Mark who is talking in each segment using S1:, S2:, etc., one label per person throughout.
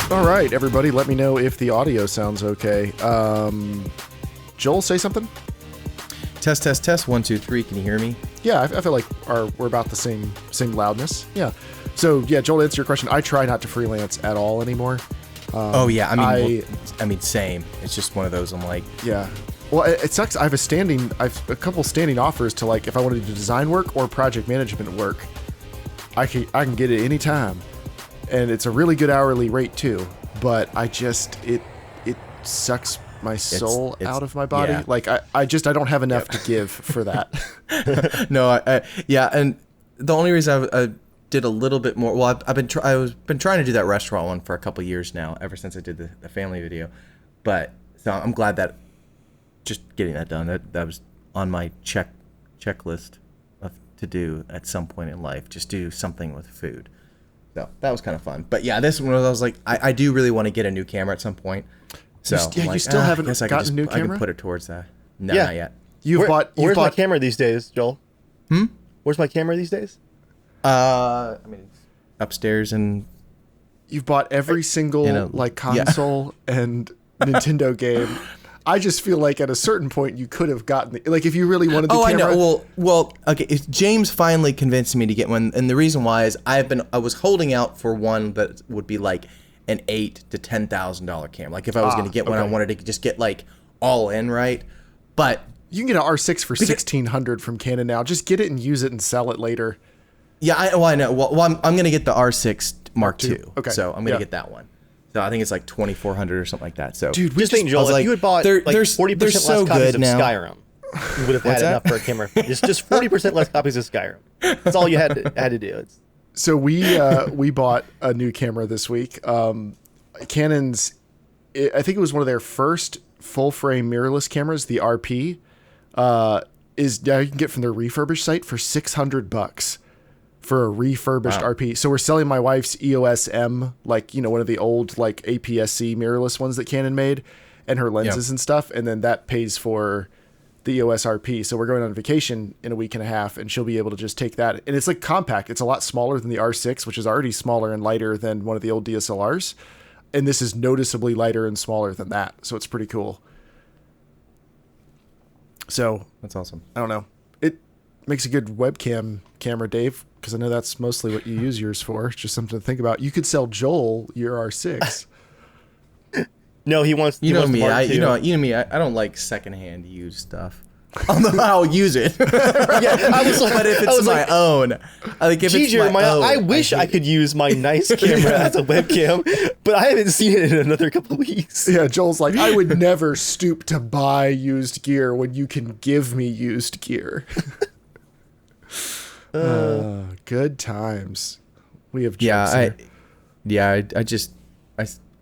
S1: All right, everybody, let me know if the audio sounds okay. Joel, say something?
S2: Test, test, test. 1, 2, 3. Can you hear me?
S1: Yeah, I feel like we're about the same loudness. Yeah. So, yeah, Joel, to answer your question, I try not to freelance at all anymore.
S2: Oh, yeah. I mean, same. It's just one of those, I'm like...
S1: Yeah. Well, it sucks. I have a couple standing offers to, like, if I want to do design work or project management work, I can get it anytime. And it's a really good hourly rate too, but it sucks my soul out of my body. Yeah. Like I don't have enough to give for that.
S2: No, yeah, and the only reason I did a little bit more. Well, I've been trying to do that restaurant one for a couple years now, ever since I did the family video. But so I'm glad that just getting that done. That was on my checklist to do at some point in life. Just do something with food. So that was kind of fun. But yeah, this one I was like, I do really want to get a new camera at some point. So
S1: you still haven't gotten a new camera?
S2: I can put it towards that. No, not yet.
S3: Where's my camera these days, Joel? Where's my camera these days?
S2: I mean, it's upstairs, and
S1: you've bought every single console and Nintendo game. I just feel like at a certain point you could have gotten if you really wanted the camera.
S2: I know. Well, okay. James finally convinced me to get one, and the reason why is I was holding out for one that would be like an $8,000 to $10,000 camera. Like if I was going to get one, I wanted to just get like all in, right? But
S1: you can get an R6 for $1,600 from Canon now. Just get it and use it and sell it later.
S2: Yeah, I know. Well, I'm going to get the R6 Mark II.
S1: Okay.
S2: So I'm going to get that one. So I think it's like 2,400 or something like that. So
S3: dude, just think, Joel, if you had bought like 40% less copies of Skyrim, you would have had enough for a camera. Just 40% less copies of Skyrim. That's all you had to do.
S1: So we bought a new camera this week. Canon's, I think it was one of their first full frame mirrorless cameras. The RP is now you can get from their refurbished site for $600 for a refurbished RP. So we're selling my wife's EOS M, one of the old APS-C mirrorless ones that Canon made, and her lenses and stuff, and then that pays for the EOS RP. So we're going on vacation in a week and a half, and she'll be able to just take that. And it's compact. It's a lot smaller than the R6, which is already smaller and lighter than one of the old DSLRs. And this is noticeably lighter and smaller than that. So it's pretty cool. So
S2: that's awesome.
S1: I don't know. It makes a good webcam camera, Dave, because I know that's mostly what you use yours for. It's just something to think about. You could sell Joel your R6.
S3: No, he wants.
S2: You know me. You know me. I don't like secondhand used stuff. I'll use it.
S3: Yeah, I was like,
S2: but if it's my own,
S3: I wish I could use my nice camera as a webcam, but I haven't seen it in another couple of weeks.
S1: Yeah, Joel's like, I would never stoop to buy used gear when you can give me used gear. Good times. We have jokes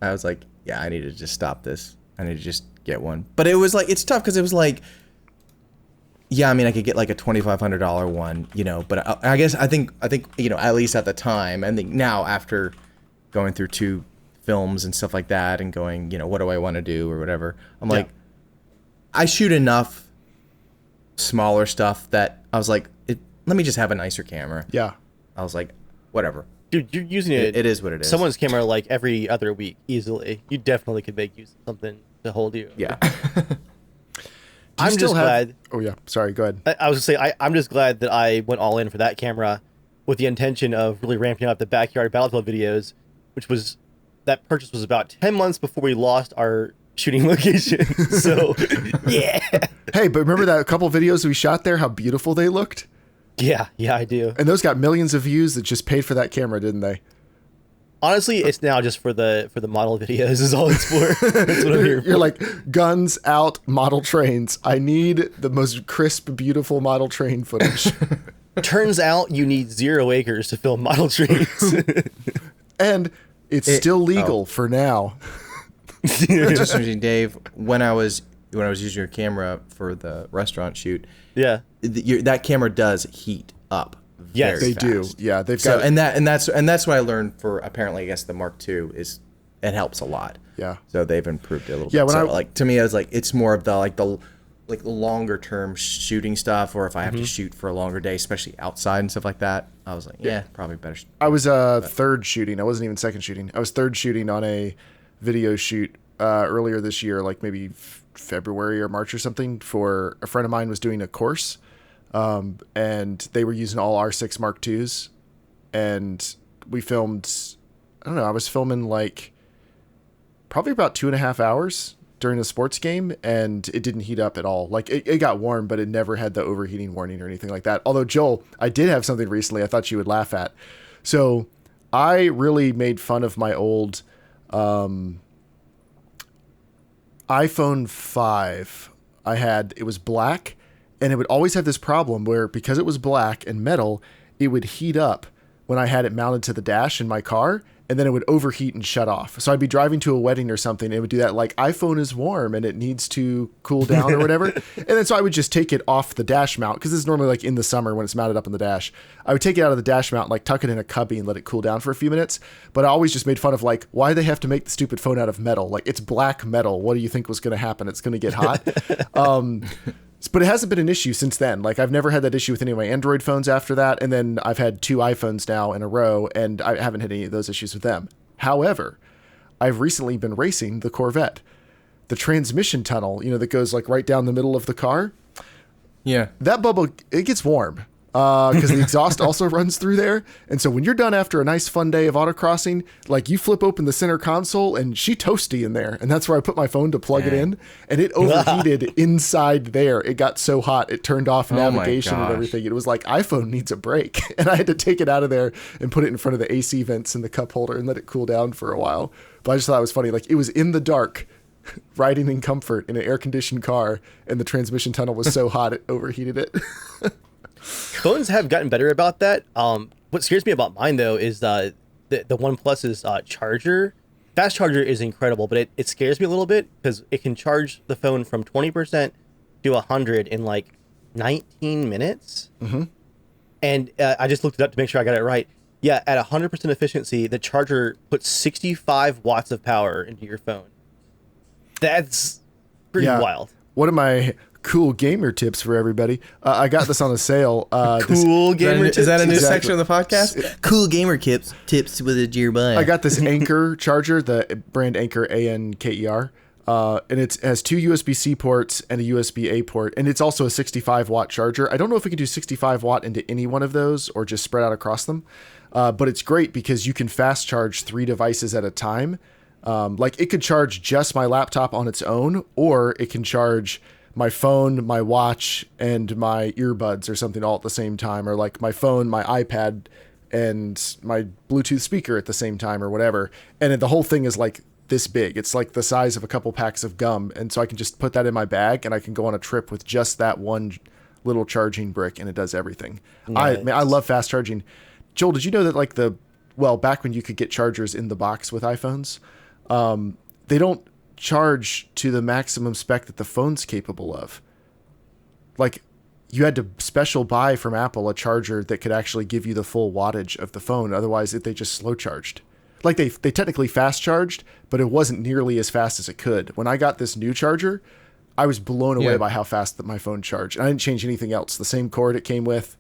S2: I was like, yeah, I need to just stop this. I need to just get one. But it was like, it's tough because it was like, yeah, I mean, I could get like a $2,500 one, but I guess I think, at least at the time, I think now after going through 2 films and stuff like that and going, what do I want to do or whatever, I'm like, I shoot enough smaller stuff that I was like, let me just have a nicer camera.
S1: Yeah.
S2: I was like, whatever.
S3: Dude, you're using it.
S2: It is what it is.
S3: Someone's camera like every other week easily. You definitely could make use of something to hold you.
S2: Yeah.
S3: I'm just glad.
S1: Oh yeah, sorry. Go ahead.
S3: I was gonna say I'm just glad that I went all in for that camera, with the intention of really ramping up the backyard battlefield videos, that purchase was about 10 months before we lost our shooting location. So yeah.
S1: Hey, but remember that couple videos we shot there? How beautiful they looked.
S3: Yeah, I do.
S1: And those got millions of views that just paid for that camera, didn't they?
S3: Honestly, it's now just for the model videos is all it's for. That's what I'm here for.
S1: You're like, guns out, model trains. I need the most crisp, beautiful model train footage.
S3: Turns out you need 0 acres to film model trains.
S1: And it's still legal for now.
S2: Just interesting, Dave, when I was using your camera for the restaurant shoot, that camera does heat up.
S1: Yes, they do. Yeah, they've got
S2: and that's what I learned for apparently. I guess the Mark II is it helps a lot.
S1: Yeah.
S2: So they've improved it a little bit. To me, I was like, it's more of the like longer term shooting stuff, or if I have to shoot for a longer day, especially outside and stuff like that, I was like, yeah, probably better.
S1: I was third shooting. I wasn't even second shooting. I was third shooting on a video shoot earlier this year, like maybe February or March or something, for a friend of mine was doing a course, and they were using all R6 Mark IIs, and we filmed, I don't know, I was filming like probably about 2.5 hours during a sports game, and it didn't heat up at all. Like it got warm, but it never had the overheating warning or anything like that. Although, Joel, I did have something recently I thought you would laugh at. So I really made fun of my old iPhone 5. It was black, and it would always have this problem where, because it was black and metal, it would heat up when I had it mounted to the dash in my car, and then it would overheat and shut off. So I'd be driving to a wedding or something, and it would do that, like, iPhone is warm and it needs to cool down or whatever. And then so I would just take it off the dash mount, because this is normally like in the summer when it's mounted up on the dash. I would take it out of the dash mount and like tuck it in a cubby and let it cool down for a few minutes. But I always just made fun of, like, why do they have to make the stupid phone out of metal? Like, it's black metal. What do you think was going to happen? It's going to get hot. But it hasn't been an issue since then. Like, I've never had that issue with any of my Android phones after that. And then I've had 2 iPhones now in a row, and I haven't had any of those issues with them. However, I've recently been racing the Corvette. The transmission tunnel, that goes like right down the middle of the car.
S2: Yeah.
S1: That bubble, it gets warm. Because the exhaust also runs through there. And so when you're done after a nice fun day of autocrossing, like, you flip open the center console and she toasty in there. And that's where I put my phone to plug it in. And it overheated inside there. It got so hot, it turned off navigation and everything. It was like, iPhone needs a break. And I had to take it out of there and put it in front of the AC vents in the cup holder and let it cool down for a while. But I just thought it was funny. Like, it was in the dark, riding in comfort in an air-conditioned car, and the transmission tunnel was so hot it overheated it.
S3: Phones have gotten better about that. What scares me about mine, though, is the OnePlus's charger. Fast charger is incredible, but it scares me a little bit because it can charge the phone from 20% to 100 in like 19 minutes. Mm-hmm. And I just looked it up to make sure I got it right. Yeah, at 100% efficiency, the charger puts 65 watts of power into your phone. That's pretty wild.
S1: One of my cool gamer tips for everybody. I got this on a sale.
S3: Cool gamer tips.
S2: Is that a new section of the podcast? Cool gamer tips with a dear bud.
S1: I got this Anker charger, the brand Anker, Anker. And it has 2 USB-C ports and a USB-A port. And it's also a 65 watt charger. I don't know if we can do 65 watt into any one of those or just spread out across them. But it's great because you can fast charge 3 devices at a time. Like, it could charge just my laptop on its own, or it can charge my phone, my watch, and my earbuds or something all at the same time, or like my phone, my iPad, and my Bluetooth speaker at the same time, or whatever. And the whole thing is like this big. It's like the size of a couple packs of gum. And so I can just put that in my bag, and I can go on a trip with just that one little charging brick, and it does everything. Nice. I love fast charging. Joel, did you know that, like, back when you could get chargers in the box with iPhones, they don't charge to the maximum spec that the phone's capable of. Like, you had to special buy from Apple a charger that could actually give you the full wattage of the phone. Otherwise, they just slow charged. Like, they technically fast charged, but it wasn't nearly as fast as it could. When I got this new charger, I was blown away by how fast that my phone charged. And I didn't change anything else. The same cord it came with,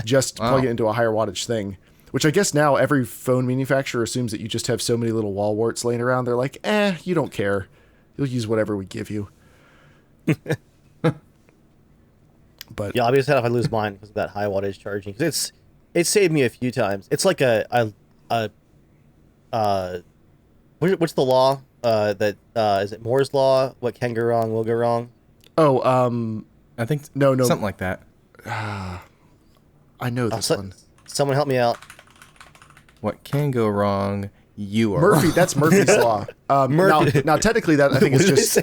S1: just plug it into a higher wattage thing. Which I guess now every phone manufacturer assumes that you just have so many little wall warts laying around. They're like, you don't care. You'll use whatever we give you. But
S3: yeah, I'll be sad if I lose mine because of that high wattage charging. Because it saved me a few times. It's like what's the law? That is it Moore's law? What can go wrong will go wrong.
S2: Oh, I think
S1: no,
S2: something like that.
S1: I know this one.
S3: Someone help me out.
S2: What can go wrong? You are
S1: Murphy.
S2: wrong.
S1: That's Murphy's law. Now, technically, that I think is just.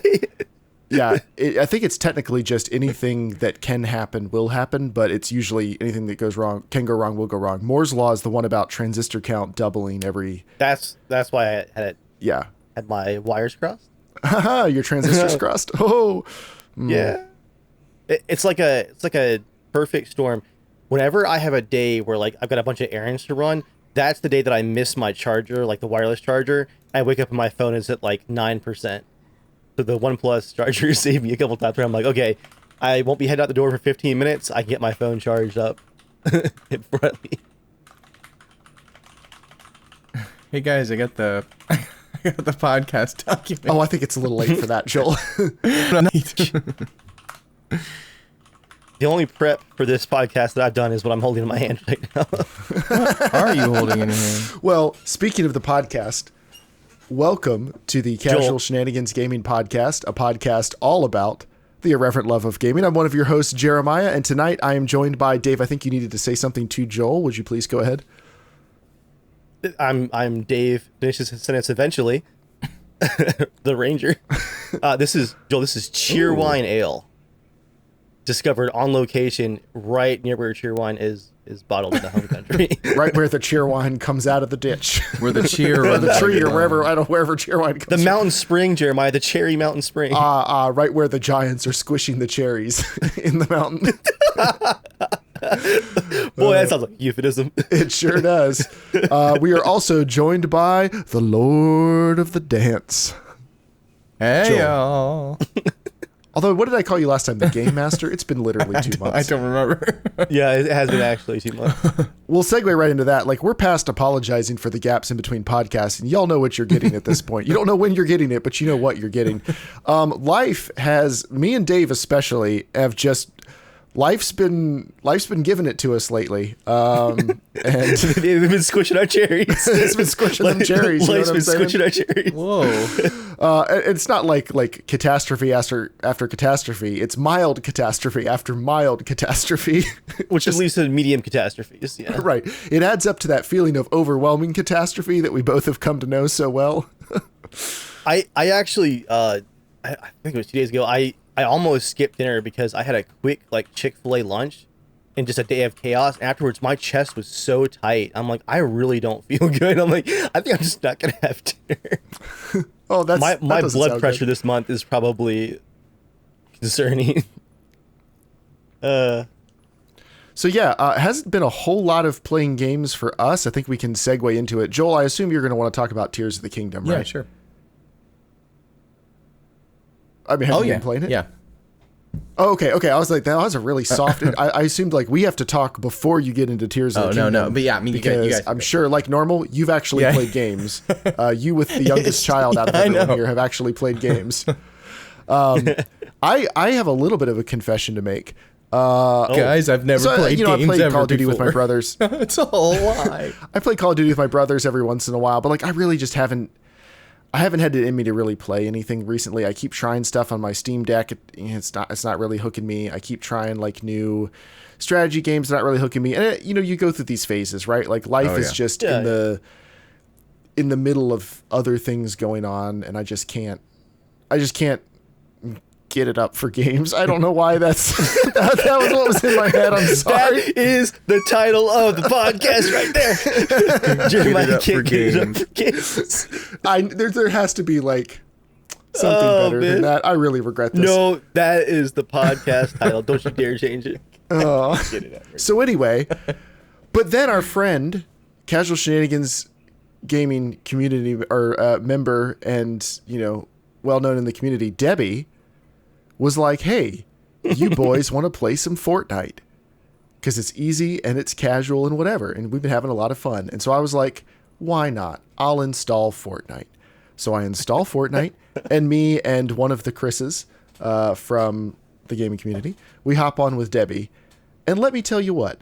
S1: I think it's technically just anything that can happen will happen, but it's usually anything that goes wrong can go wrong will go wrong. Moore's law is the one about transistor count doubling every.
S3: That's why I had it.
S1: Yeah.
S3: Had my wires crossed.
S1: Your transistors crossed. Oh.
S3: Yeah. It's like a perfect storm. Whenever I have a day where, like, I've got a bunch of errands to run, that's the day that I miss my charger, like the wireless charger. I wake up and my phone is at like 9%. So the OnePlus charger saved me a couple times where I'm like, okay, I won't be heading out the door for 15 minutes. I can get my phone charged up in front of me.
S2: Hey guys, I got the I got the podcast document.
S1: Oh, I think it's a little late for that, Joel.
S3: The only prep for this podcast that I've done is what I'm holding in my hand right now.
S2: What are you holding in your hand?
S1: Well, speaking of the podcast, welcome to the Casual
S3: Joel.
S1: Shenanigans Gaming Podcast, a podcast all about the irreverent love of gaming. I'm one of your hosts, Jeremiah, and tonight I am joined by Dave. I think you needed to say something to Joel. Would you please go ahead?
S3: I'm Dave. Finishes his sentence eventually. The Ranger. This is Joel. This is Cheerwine Ale. Discovered on location right near where Cheerwine is bottled in the home country.
S1: Right where the Cheerwine comes out of the ditch.
S2: Where the cheer
S1: Or
S2: runs
S1: the tree, or
S2: down.
S1: wherever, I don't know, wherever Cheerwine comes
S3: The
S1: from.
S3: Mountain Spring, Jeremiah. The Cherry Mountain Spring.
S1: Right where the giants are squishing the cherries in the mountain.
S3: Boy, that sounds like euphemism.
S1: It sure does. We are also joined by the Lord of the Dance.
S2: Hey
S1: Joel.
S2: y'all.
S1: Although, what did I call you last time? The Game Master? It's been literally 2 months.
S2: I don't remember.
S3: Yeah, it has been actually 2 months.
S1: We'll segue right into that. Like, we're past apologizing for the gaps in between podcasts, and y'all know what you're getting at this point. You don't know when you're getting it, but you know what you're getting. Life has, me and Dave especially, have just, life's been giving it to us lately. And
S3: They've been squishing our cherries.
S1: it's been squishing them cherries. You know
S3: Life's
S1: what I'm
S3: been
S1: saying?
S3: squishing our cherries.
S2: Whoa.
S1: It's not like catastrophe after catastrophe. It's mild catastrophe after mild catastrophe.
S3: Which leads to medium catastrophes. Yeah.
S1: Right. It adds up to that feeling of overwhelming catastrophe that we both have come to know so well.
S3: I actually I think it was 2 days ago. I almost skipped dinner because I had a quick like Chick-fil-A lunch and just a day of chaos. Afterwards, my chest was so tight. I'm like, I really don't feel good. I'm like, I think I'm just not gonna have dinner.
S1: Oh, that's
S3: My
S1: that doesn't
S3: blood
S1: sound
S3: pressure
S1: good.
S3: this month is probably concerning.
S1: So yeah, hasn't been a whole lot of playing games for us. I think we can segue into it. Joel, I assume you're going to want to talk about Tears of the Kingdom, right?
S2: Yeah, sure.
S1: I mean, have you been playing it?
S2: Yeah.
S1: Oh, okay. I was like, that was a really soft. I assumed like we have to talk before you get into Tears of the Kingdom.
S2: No. But yeah, I mean, you
S1: because
S2: guys
S1: I'm sure, like normal, you've actually
S2: Yeah.
S1: played games. You, with the youngest child out of
S2: I
S1: everyone
S2: know.
S1: here, have actually played games. I have a little bit of a confession to make.
S2: Guys, I've never
S1: So,
S2: played
S1: you know, I
S2: games
S1: played
S2: ever
S1: Call of Duty with my
S2: before.
S1: brothers.
S2: It's a whole lie.
S1: I play Call of Duty with my brothers every once in a while, but like I really just haven't. I haven't had it in me to really play anything recently. I keep trying stuff on my Steam Deck. It's not really hooking me. I keep trying like new strategy games, not really hooking me. And you go through these phases, right? Like life is
S2: yeah.
S1: just
S3: Yeah.
S1: in the middle of other things going on, and I just can't get it up for games. I don't know why that's that was what was in my head. I'm sorry.
S3: That is the title of the podcast right there. Jeremiah
S2: up for
S3: can't get it up
S2: games.
S3: for games.
S1: There has to be like something
S3: Oh,
S1: better than
S3: man.
S1: that. I really regret this.
S3: No, that is the podcast title. Don't you dare change it. Get it out.
S1: So anyway, but then our friend, Casual Shenanigans Gaming community or member, and well known in the community, Debbie, was like, "Hey, you boys want to play some Fortnite? Because it's easy and it's casual and whatever, and we've been having a lot of fun." And so I was like, "Why not? I'll install Fortnite." So I install Fortnite, and me and one of the Chris's from the gaming community, we hop on with Debbie, and let me tell you what,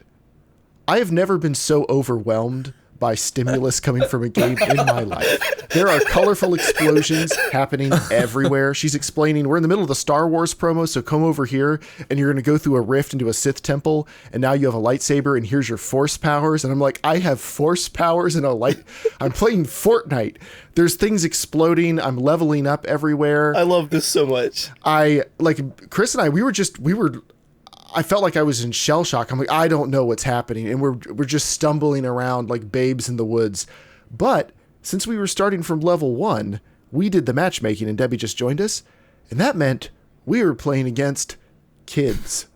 S1: I have never been so overwhelmed by stimulus coming from a game in my life. There are colorful explosions happening everywhere. She's explaining, we're in the middle of the Star Wars promo, so come over here, and you're going to go through a rift into a Sith temple, and now you have a lightsaber, and here's your force powers. And I'm like, I have force powers and I'm playing Fortnite. There's things exploding. I'm leveling up everywhere.
S3: I love this so much.
S1: Chris and I, I felt like I was in shell shock. I'm like, I don't know what's happening. And we're just stumbling around like babes in the woods. But since we were starting from level 1, we did the matchmaking and Debbie just joined us. And that meant we were playing against kids.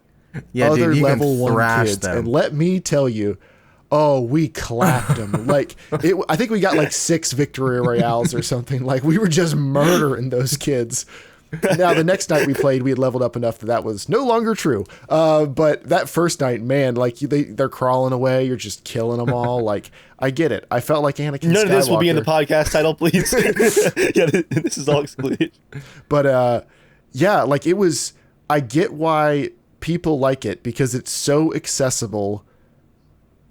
S2: Yeah,
S1: Other
S2: dude, you
S1: level
S2: can
S1: 1
S2: thrash
S1: kids.
S2: them.
S1: And let me tell you, we clapped them. I think we got like 6 victory royales or something. Like we were just murdering those kids. Now, the next night we played, we had leveled up enough that was no longer true. But that first night, man, like they're crawling away. You're just killing them all. Like, I get it. I felt like Anakin Skywalker.
S3: None of this will be in the podcast title, please. Yeah, this is all excluded.
S1: But yeah, like it was. I get why people like it because it's so accessible.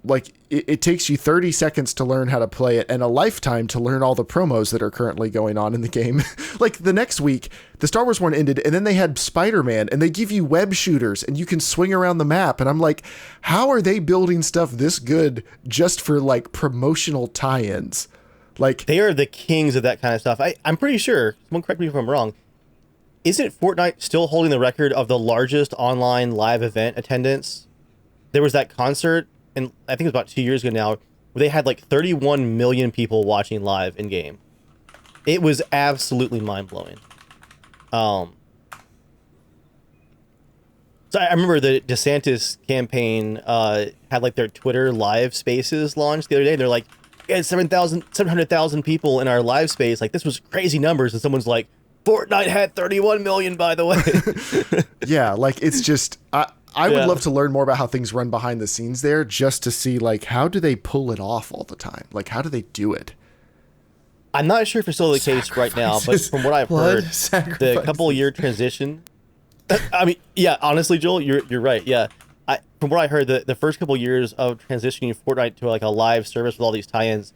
S1: Like it takes you 30 seconds to learn how to play it and a lifetime to learn all the promos that are currently going on in the game. Like the next week, the Star Wars one ended and then they had Spider-Man and they give you web shooters and you can swing around the map. And I'm like, how are they building stuff this good just for like promotional tie-ins? Like
S3: they are the kings of that kind of stuff. I'm pretty sure, someone correct me if I'm wrong, isn't Fortnite still holding the record of the largest online live event attendance? There was that concert, and I think it was about 2 years ago now, where they had like 31 million people watching live in game. It was absolutely mind blowing. So I remember the DeSantis campaign had like their Twitter live spaces launched the other day. And they're like, we had 700,000 people in our live space. Like this was crazy numbers. And someone's like, Fortnite had 31 million, by the way.
S1: Yeah, like it's just I would love to learn more about how things run behind the scenes there just to see like how do they pull it off all the time? Like how do they do it?
S3: I'm not sure if it's still the case right now, but from what I've heard, the couple-year transition. I mean, yeah, honestly, Joel, you're right. Yeah, from what I heard, the first couple years of transitioning Fortnite to like a live service with all these tie-ins,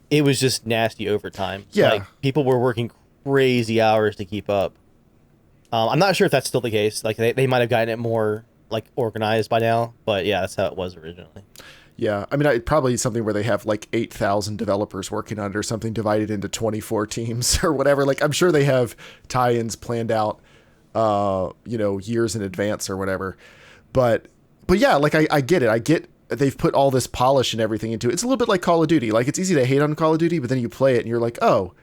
S3: it was just nasty overtime.
S1: Yeah,
S3: like people were working crazy hours to keep up. I'm not sure if that's still the case. Like they might have gotten it more like organized by now, but yeah, that's how it was originally.
S1: Yeah, I mean, it probably something where they have like 8,000 developers working on it or something divided into 24 teams or whatever. Like I'm sure they have tie-ins planned out, years in advance or whatever. But yeah, like I get it. I get they've put all this polish and everything into it. It's a little bit like Call of Duty. Like it's easy to hate on Call of Duty, but then you play it and you're like, oh.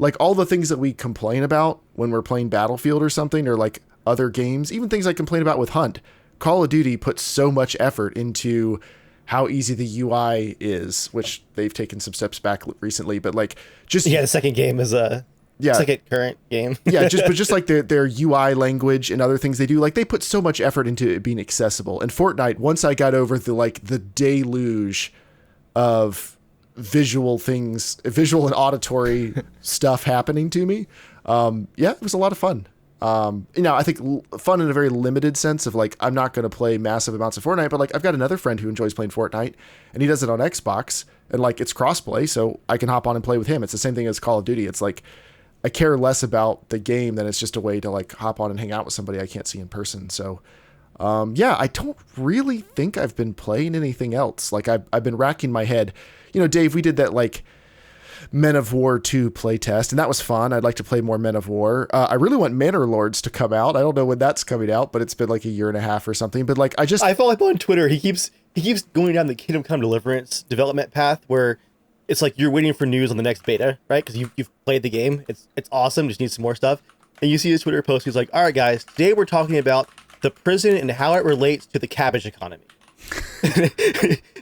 S1: Like all the things that we complain about when we're playing Battlefield or something, or like other games, even things I complain about with Hunt, Call of Duty puts so much effort into how easy the UI is, which they've taken some steps back recently, but like just...
S3: Yeah, the second game is second current game.
S1: Yeah, just like their UI language and other things they do, like they put so much effort into it being accessible. And Fortnite, once I got over the deluge of visual and auditory stuff happening to me. It was a lot of fun. I think fun in a very limited sense of like, I'm not going to play massive amounts of Fortnite, but like I've got another friend who enjoys playing Fortnite and he does it on Xbox and like it's crossplay. So I can hop on and play with him. It's the same thing as Call of Duty. It's like, I care less about the game than it's just a way to like hop on and hang out with somebody I can't see in person. So I don't really think I've been playing anything else. Like I've been racking my head. Dave, we did that like Men of War 2 playtest, and that was fun. I'd like to play more Men of War. I really want Manor Lords to come out. I don't know when that's coming out, but it's been like a year and a half or something. But like,
S3: I follow up on Twitter. He keeps going down the Kingdom Come Deliverance development path where it's like you're waiting for news on the next beta, right? Because you've played the game. It's awesome. Just need some more stuff. And you see his Twitter post. He's like, all right, guys, today we're talking about the prison and how it relates to the cabbage economy.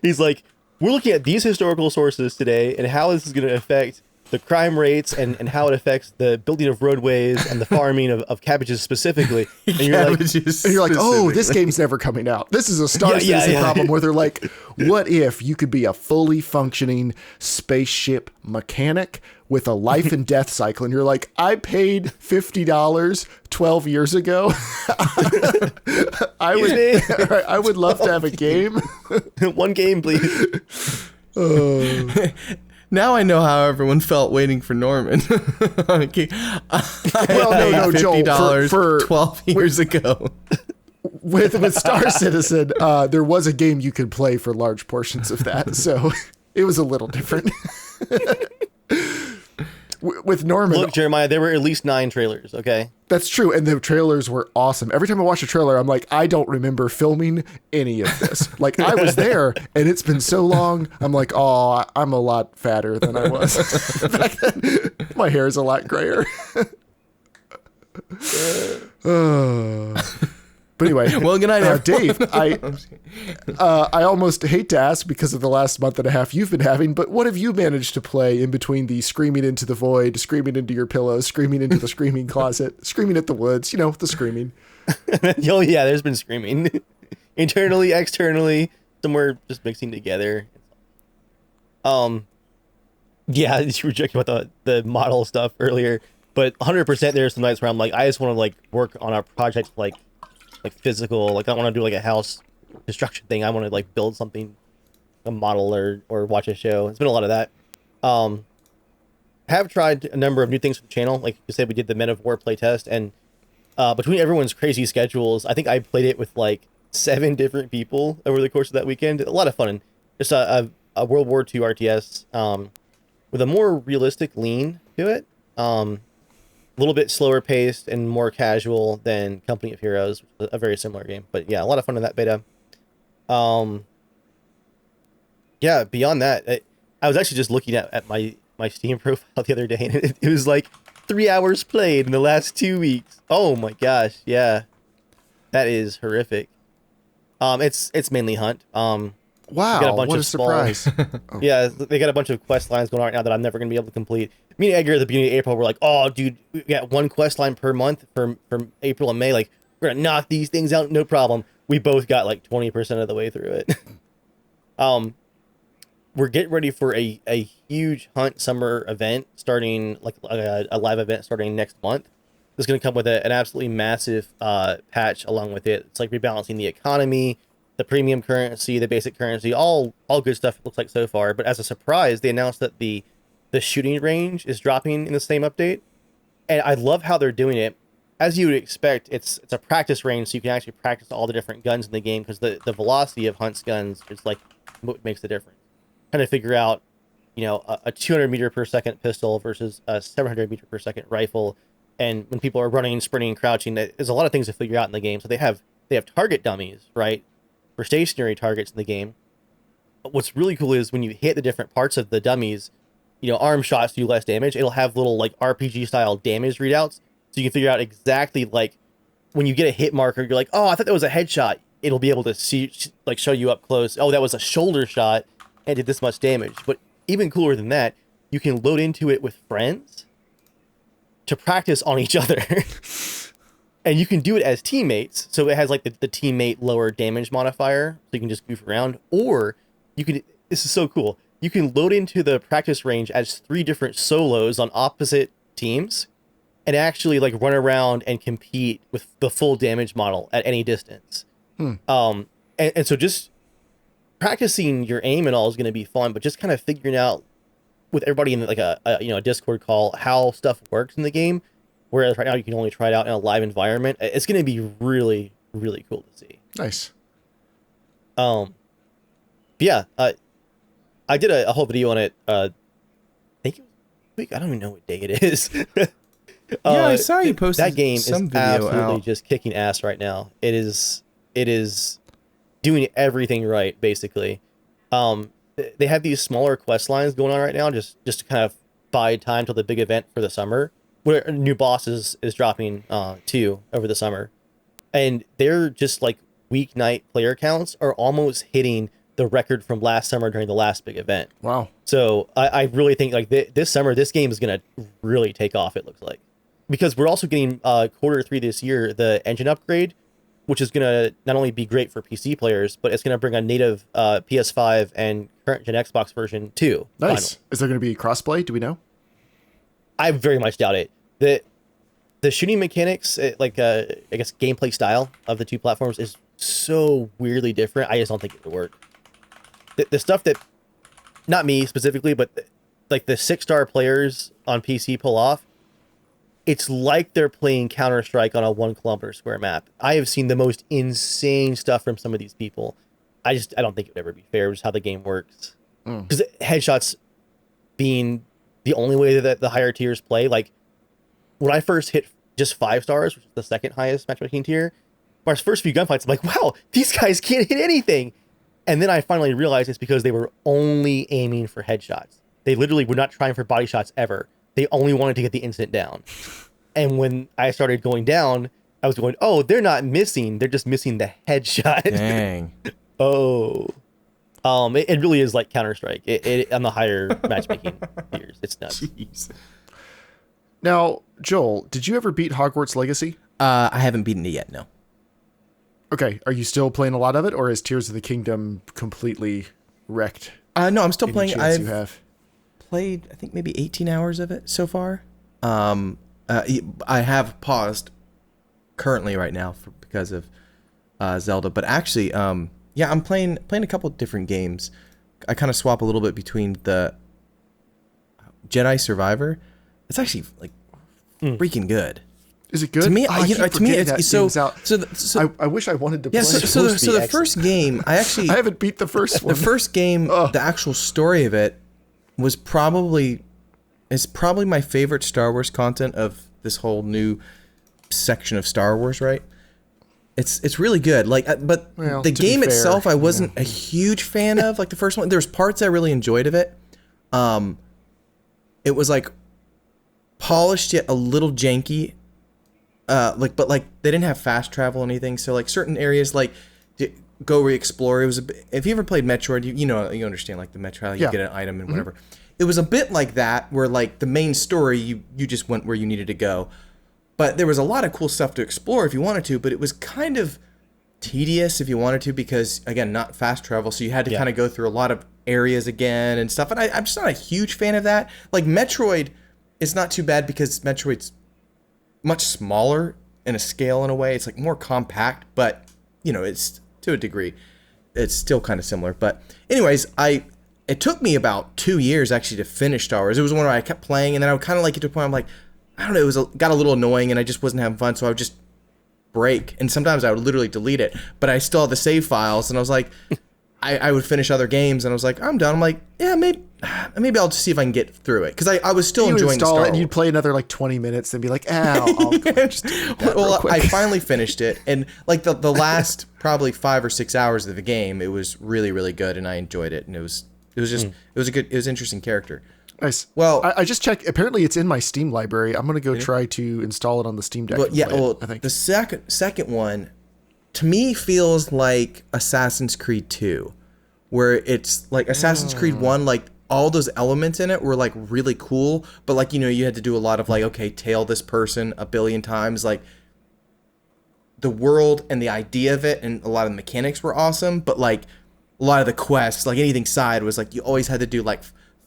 S3: He's like, we're looking at these historical sources today and how this is going to affect the crime rates and how it affects the building of roadways and the farming of cabbages specifically. And you're
S1: like, oh, this game's never coming out. This is a Star Citizen problem where they're like, what if you could be a fully functioning spaceship mechanic with a life and death cycle? And you're like, I paid $50 12 years ago. I would love to have a game.
S3: One game, please.
S2: Now I know how everyone felt waiting for Norman.
S1: Well, no, Joel, for
S2: 12 years ago.
S1: With Star Citizen, there was a game you could play for large portions of that, so it was a little different. With Norman,
S3: look, Jeremiah, there were at least 9 trailers. Okay,
S1: that's true, and the trailers were awesome. Every time I watch a trailer, I'm like, I don't remember filming any of this. Like I was there, and it's been so long. I'm like, oh, I'm a lot fatter than I was back then. My hair is a lot grayer. But But anyway,
S2: Well, good night, everyone.
S1: Dave. I almost hate to ask because of the last month and a half you've been having, but what have you managed to play in between the screaming into the void, screaming into your pillow, screaming into the screaming closet, screaming at the woods? You know, the screaming.
S3: Oh yeah, there's been screaming, internally, externally, somewhere just mixing together. Yeah, you were joking about the model stuff earlier, but 100% there's some nights where I'm like, I just want to like work on a project like physical, like I want to do like a house construction thing. I want to like build something, a model or watch a show. It's been a lot of that. Have tried a number of new things for the channel. Like you said, we did the Men of War playtest, and between everyone's crazy schedules, I think I played it with like 7 different people over the course of that weekend. A lot of fun. Just a World War II RTS with a more realistic lean to it. A little bit slower paced and more casual than Company of Heroes, which is a very similar game. But yeah, a lot of fun in that beta. Yeah, beyond that, I was actually just looking at my Steam profile the other day, and it was like 3 hours played in the last 2 weeks. Oh my gosh, yeah. That is horrific. It's mainly Hunt.
S1: Wow, what a surprise.
S3: Yeah, they got a bunch of quest lines going on right now that I'm never going to be able to complete. Me and Edgar at the beginning of April were like, oh, dude, we got 1 quest line per month from April and May. Like, we're going to knock these things out, no problem. We both got like 20% of the way through it. We're getting ready for a huge Hunt summer event starting, like a live event starting next month. It's going to come with an absolutely massive patch along with it. It's like rebalancing the economy, the premium currency, the basic currency, all good stuff it looks like so far. But as a surprise, they announced that the shooting range is dropping in the same update. And I love how they're doing it. As you would expect, it's a practice range, so you can actually practice all the different guns in the game, because the velocity of Hunt's guns is like what makes the difference. Kind of figure out, you know, a 200 meter per second pistol versus a 700 meter per second rifle. And when people are running, sprinting, crouching, there's a lot of things to figure out in the game. So they have target dummies, right, for stationary targets in the game. But what's really cool is when you hit the different parts of the dummies, you know, arm shots do less damage. It'll have little like RPG style damage readouts, so you can figure out exactly, like, when you get a hit marker, you're like, oh, I thought that was a headshot. It'll be able to see, like, show you up close. Oh, that was a shoulder shot and did this much damage. But even cooler than that, you can load into it with friends to practice on each other. And you can do it as teammates. So it has like the teammate lower damage modifier, so you can just goof around. Or you can, this is so cool, you can load into the practice range as 3 different solos on opposite teams and actually like run around and compete with the full damage model at any distance. And so just practicing your aim and all is going to be fun, but just kind of figuring out with everybody in like a Discord call how stuff works in the game, whereas right now you can only try it out in a live environment. It's going to be really, really cool to see.
S1: Nice.
S3: Yeah, I did a whole video on it. I think it was a week. I don't even know what day it is.
S2: Yeah, I saw you posted
S3: that game
S2: some
S3: is
S2: video
S3: absolutely
S2: out.
S3: just kicking ass right now. It is doing everything right, basically. They have these smaller quest lines going on right now, just to kind of buy time till the big event for the summer, where a new boss is dropping too over the summer, and they're just like weeknight player counts are almost hitting the record from last summer during the last big event.
S1: Wow.
S3: So I really think like this summer, this game is going to really take off, it looks like. Because we're also getting Q3 this year, the engine upgrade, which is going to not only be great for PC players, but it's going to bring a native PS5 and current gen Xbox version too.
S1: Nice.
S3: Finally.
S1: Is there going to be crossplay? Do we know?
S3: I very much doubt it. The shooting mechanics, I guess gameplay style of the 2 platforms is so weirdly different. I just don't think it would work. The stuff that, not me specifically, but like the 6-star players on PC pull off, it's like they're playing Counter-Strike on a 1 kilometer square map. I have seen the most insane stuff from some of these people. I don't think it would ever be fair, just how the game works. Because headshots being the only way that the higher tiers play, like when I first hit just 5 stars, which is the second highest matchmaking tier, my first few gunfights, I'm like, wow, these guys can't hit anything. And then I finally realized it's because they were only aiming for headshots. They literally were not trying for body shots ever. They only wanted to get the instant down. And when I started going down, I was going, oh, they're not missing. They're just missing the headshot.
S2: Dang.
S3: Oh. It really is like Counter-Strike. It on the higher matchmaking tiers. It's nuts.
S2: Jeez.
S1: Now, Joel, did you ever beat Hogwarts Legacy?
S2: I haven't beaten it yet, no.
S1: Okay, are you still playing a lot of it, or is Tears of the Kingdom completely wrecked?
S2: No, I'm still
S1: any
S2: playing.
S1: chance you have?
S2: Played, I think, maybe 18 hours of it so far. I have paused currently right now because of Zelda, but actually, yeah, I'm playing a couple of different games. I kind of swap a little bit between the Jedi Survivor. It's actually like freaking good.
S1: Is it good?
S2: To me,
S1: I keep
S2: to me,
S1: forgetting that
S2: it's so.
S1: game's out.
S2: So
S1: I wish I wanted to play.
S2: yeah.
S1: it.
S2: So the
S3: excellent.
S2: first game, I
S1: haven't beat the first one.
S2: the first game, the actual story of it was probably my favorite Star Wars content of this whole new section of Star Wars. Right? It's really good. Like, but
S1: Well,
S2: the
S1: to be
S2: game
S1: fair,
S2: itself, I wasn't a huge fan of. Like the first one, there's parts I really enjoyed of it. It was like polished yet a little janky. But they didn't have fast travel or anything. So like certain areas, like go re-explore. It was if you ever played Metroid, you understand like the Metroid, how you get an item and whatever. It was a bit like that, where like the main story, you just went where you needed to go. But there was a lot of cool stuff to explore if you wanted to, but it was kind of tedious if you wanted to, because again, not fast travel. So you had to kind of go through a lot of areas again and stuff. And I'm just not a huge fan of that. Like Metroid is not too bad because Metroid's much smaller in a scale in a way. It's like more compact, but it's to a degree, it's still kind of similar. But anyways, it took me about 2 years actually to finish Star Wars. It was one where I kept playing, and then I would kind of like get to a point I'm like, I don't know, got a little annoying, and I just wasn't having fun, so I would just break, and sometimes I would literally delete it, but I still had the save files, and I was like, I would finish other games, and I was like, I'm done. I'm like, yeah, maybe I'll just see if I can get through it, because I was still enjoying the Star Wars.
S1: And you'd play another like 20 minutes and be like, I'll just delete that real quick.
S2: I finally finished it, and like the last probably 5 or 6 hours of the game, it was really, really good, and I enjoyed it, and it was an interesting character.
S1: Nice.
S2: Well,
S1: I just checked. Apparently, it's in my Steam library. I'm gonna go try to install it on the Steam Deck.
S2: But yeah,
S1: I think
S2: the second one to me feels like Assassin's Creed 2, where it's like Assassin's Creed 1, like all those elements in it were like really cool, but like you had to do a lot of like, okay, tail this person a billion times. Like the world and the idea of it and a lot of the mechanics were awesome, but like a lot of the quests, like anything side, was like you always had to do like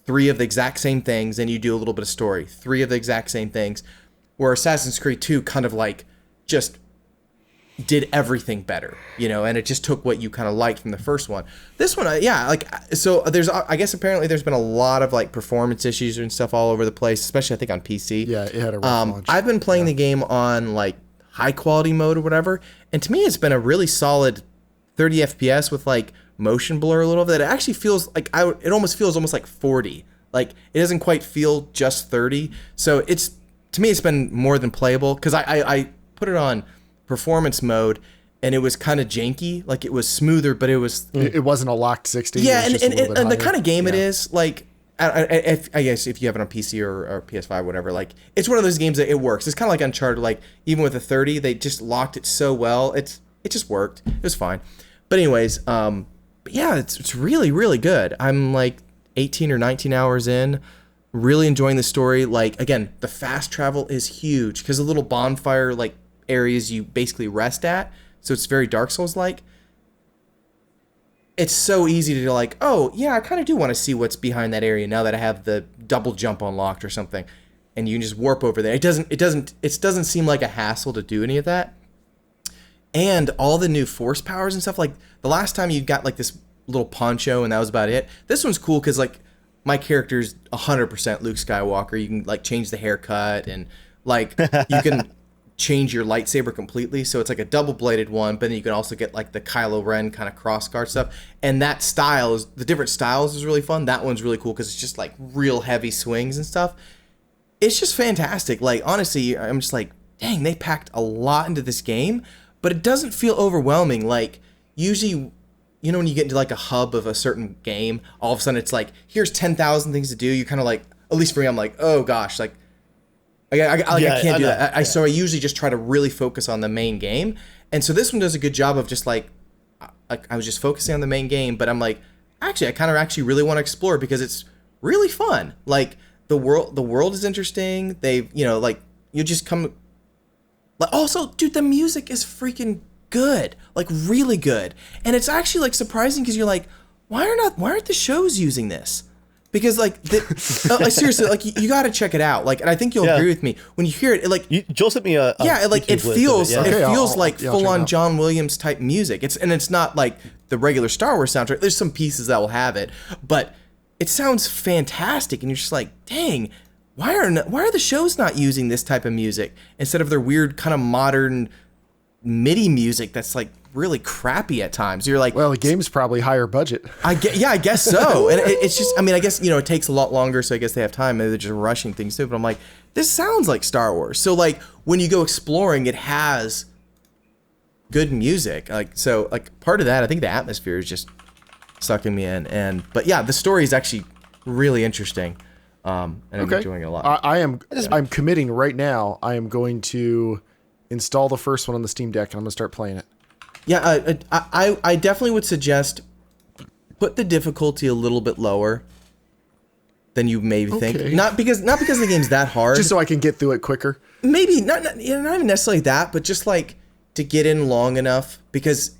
S2: 3 of the exact same things, and you do a little bit of story. 3 of the exact same things. Where Assassin's Creed 2 kind of like just did everything better, and it just took what you kind of liked from the first one. This one, so there's, I guess apparently there's been a lot of like performance issues and stuff all over the place, especially I think on PC.
S1: Yeah, it had a rough launch.
S2: I've been playing the game on like high quality mode or whatever, and to me it's been a really solid 30 FPS with like motion blur a little bit. It actually feels like it almost feels almost like 40. Like it doesn't quite feel just 30. So to me it's been more than playable, because I put it on performance mode and it was kind of janky. Like it was smoother, but it
S1: wasn't a locked 60.
S2: Yeah,
S1: it was
S2: and the kind of game it
S1: Yeah.
S2: is, like I guess if you have it on PC or PS5, whatever, like it's one of those games that it works. It's kind of like Uncharted. Like even with a 30, they just locked it so well. It just worked. It was fine. But anyways, yeah, it's really, really good. I'm like 18 or 19 hours in, really enjoying the story. Like, again, the fast travel is huge, because the little bonfire like areas you basically rest at, so it's very Dark Souls-like. It's so easy to like, oh, yeah, I kind of do want to see what's behind that area now that I have the double jump unlocked or something. And you can just warp over there. It doesn't seem like a hassle to do any of that. And all the new force powers and stuff, like the last time you got like this little poncho and that was about it. This one's cool because like my character's 100% Luke Skywalker. You can like change the haircut, and like you can change your lightsaber completely. So it's like a double-bladed one, but then you can also get like the Kylo Ren kind of crossguard stuff. And that the different styles is really fun. That one's really cool because it's just like real heavy swings and stuff. It's just fantastic. Like honestly, I'm just like, dang, they packed a lot into this game. But it doesn't feel overwhelming. Like usually, when you get into like a hub of a certain game, all of a sudden it's like, here's 10,000 things to do. You're kind of like, at least for me, I'm like, oh gosh, like I
S3: Yeah,
S2: can't
S3: I
S2: do
S3: know.
S2: that. So I usually just try to really focus on the main game. And so this one does a good job of just like I was just focusing on the main game, but I'm like, actually, I kind of actually really want to explore because it's really fun. Like the world is interesting. They've, like you just come. Like also, dude, the music is freaking good, like really good, and it's actually like surprising because you're like, why aren't the shows using this? Because like, like seriously, like you got to check it out. Like, and I think you'll agree with me when you hear it. Like,
S3: Joel sent me a
S2: like it
S3: YouTube list of
S2: feels
S3: yeah.
S2: it
S1: Okay,
S2: feels
S1: I'll
S2: like
S1: check
S2: full
S1: it
S2: on
S1: out.
S2: John Williams type music. It's not like the regular Star Wars soundtrack. There's some pieces that will have it, but it sounds fantastic, and you're just like, dang. Why are the shows not using this type of music instead of their weird kind of modern MIDI music that's like really crappy at times? You're like,
S1: Well, the game's probably higher budget.
S2: I guess so. And it's just, I mean, I guess, it takes a lot longer, so I guess they have time. Maybe they're just rushing things too. But I'm like, this sounds like Star Wars. So like when you go exploring, it has good music. Like, so like part of that, I think the atmosphere is just sucking me in. But yeah, the story is actually really interesting. And I'm enjoying it a lot.
S1: I'm committing right now. I am going to install the first one on the Steam Deck and I'm gonna start playing it.
S2: Yeah, I definitely would suggest put the difficulty a little bit lower than you maybe think.
S1: Okay.
S2: Not because the game's that hard.
S1: Just so I can get through it quicker.
S2: Maybe not even necessarily that, but just like to get in long enough because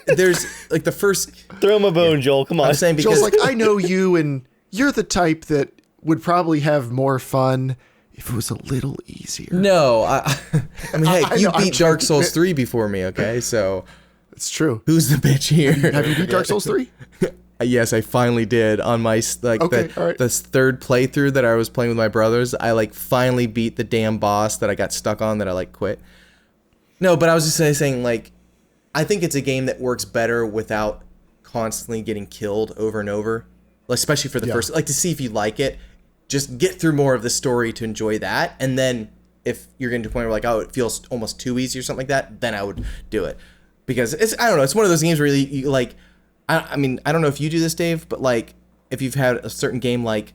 S2: there's like the first.
S3: Throw him a bone, Joel. Come on.
S2: I'm saying because
S1: Joel's like, I know you, and you're the type that would probably have more fun if it was a little easier.
S2: no, I mean, hey,
S1: I
S2: you
S1: know, I'm
S2: beat Dark
S1: joking.
S2: Souls 3 before me, okay? So
S1: It's true.
S2: who's the bitch here?
S1: Have you beat Dark Souls 3?
S2: Yes, I finally did on my
S1: Okay, all right.
S2: the third playthrough that I was playing with my brothers. I like finally beat the damn boss that I got stuck on that I like quit. No, but I was just saying like I think it's a game that works better without constantly getting killed over and over, especially for the first. Like to see if you like it, just get through more of the story to enjoy that, and then if you're getting to a point where like it feels almost too easy or something like that, then I would do it because I don't know, it's one of those games where you like. I mean, I don't know if you do this, Dave, but like if you've had a certain game, like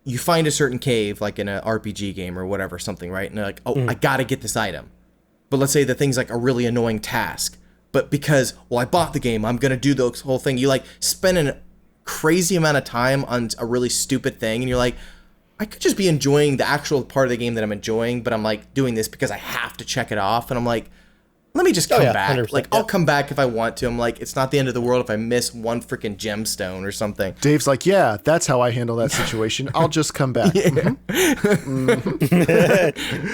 S2: you find a certain cave, like in an RPG game or whatever, something, right? And you're like, I gotta get this item. But let's say the thing's like a really annoying task. But because, I bought the game, I'm gonna do the whole thing. You like spend a crazy amount of time on a really stupid thing, and you're like, I could just be enjoying the actual part of the game that I'm enjoying, but I'm like doing this because I have to check it off, and I'm like, let me just come back.
S3: 100%,
S2: Like, I'll come back if I want to. I'm like, it's not the end of the world if I miss one freaking gemstone or something.
S1: Dave's like, yeah, that's how I handle that situation. I'll just come back.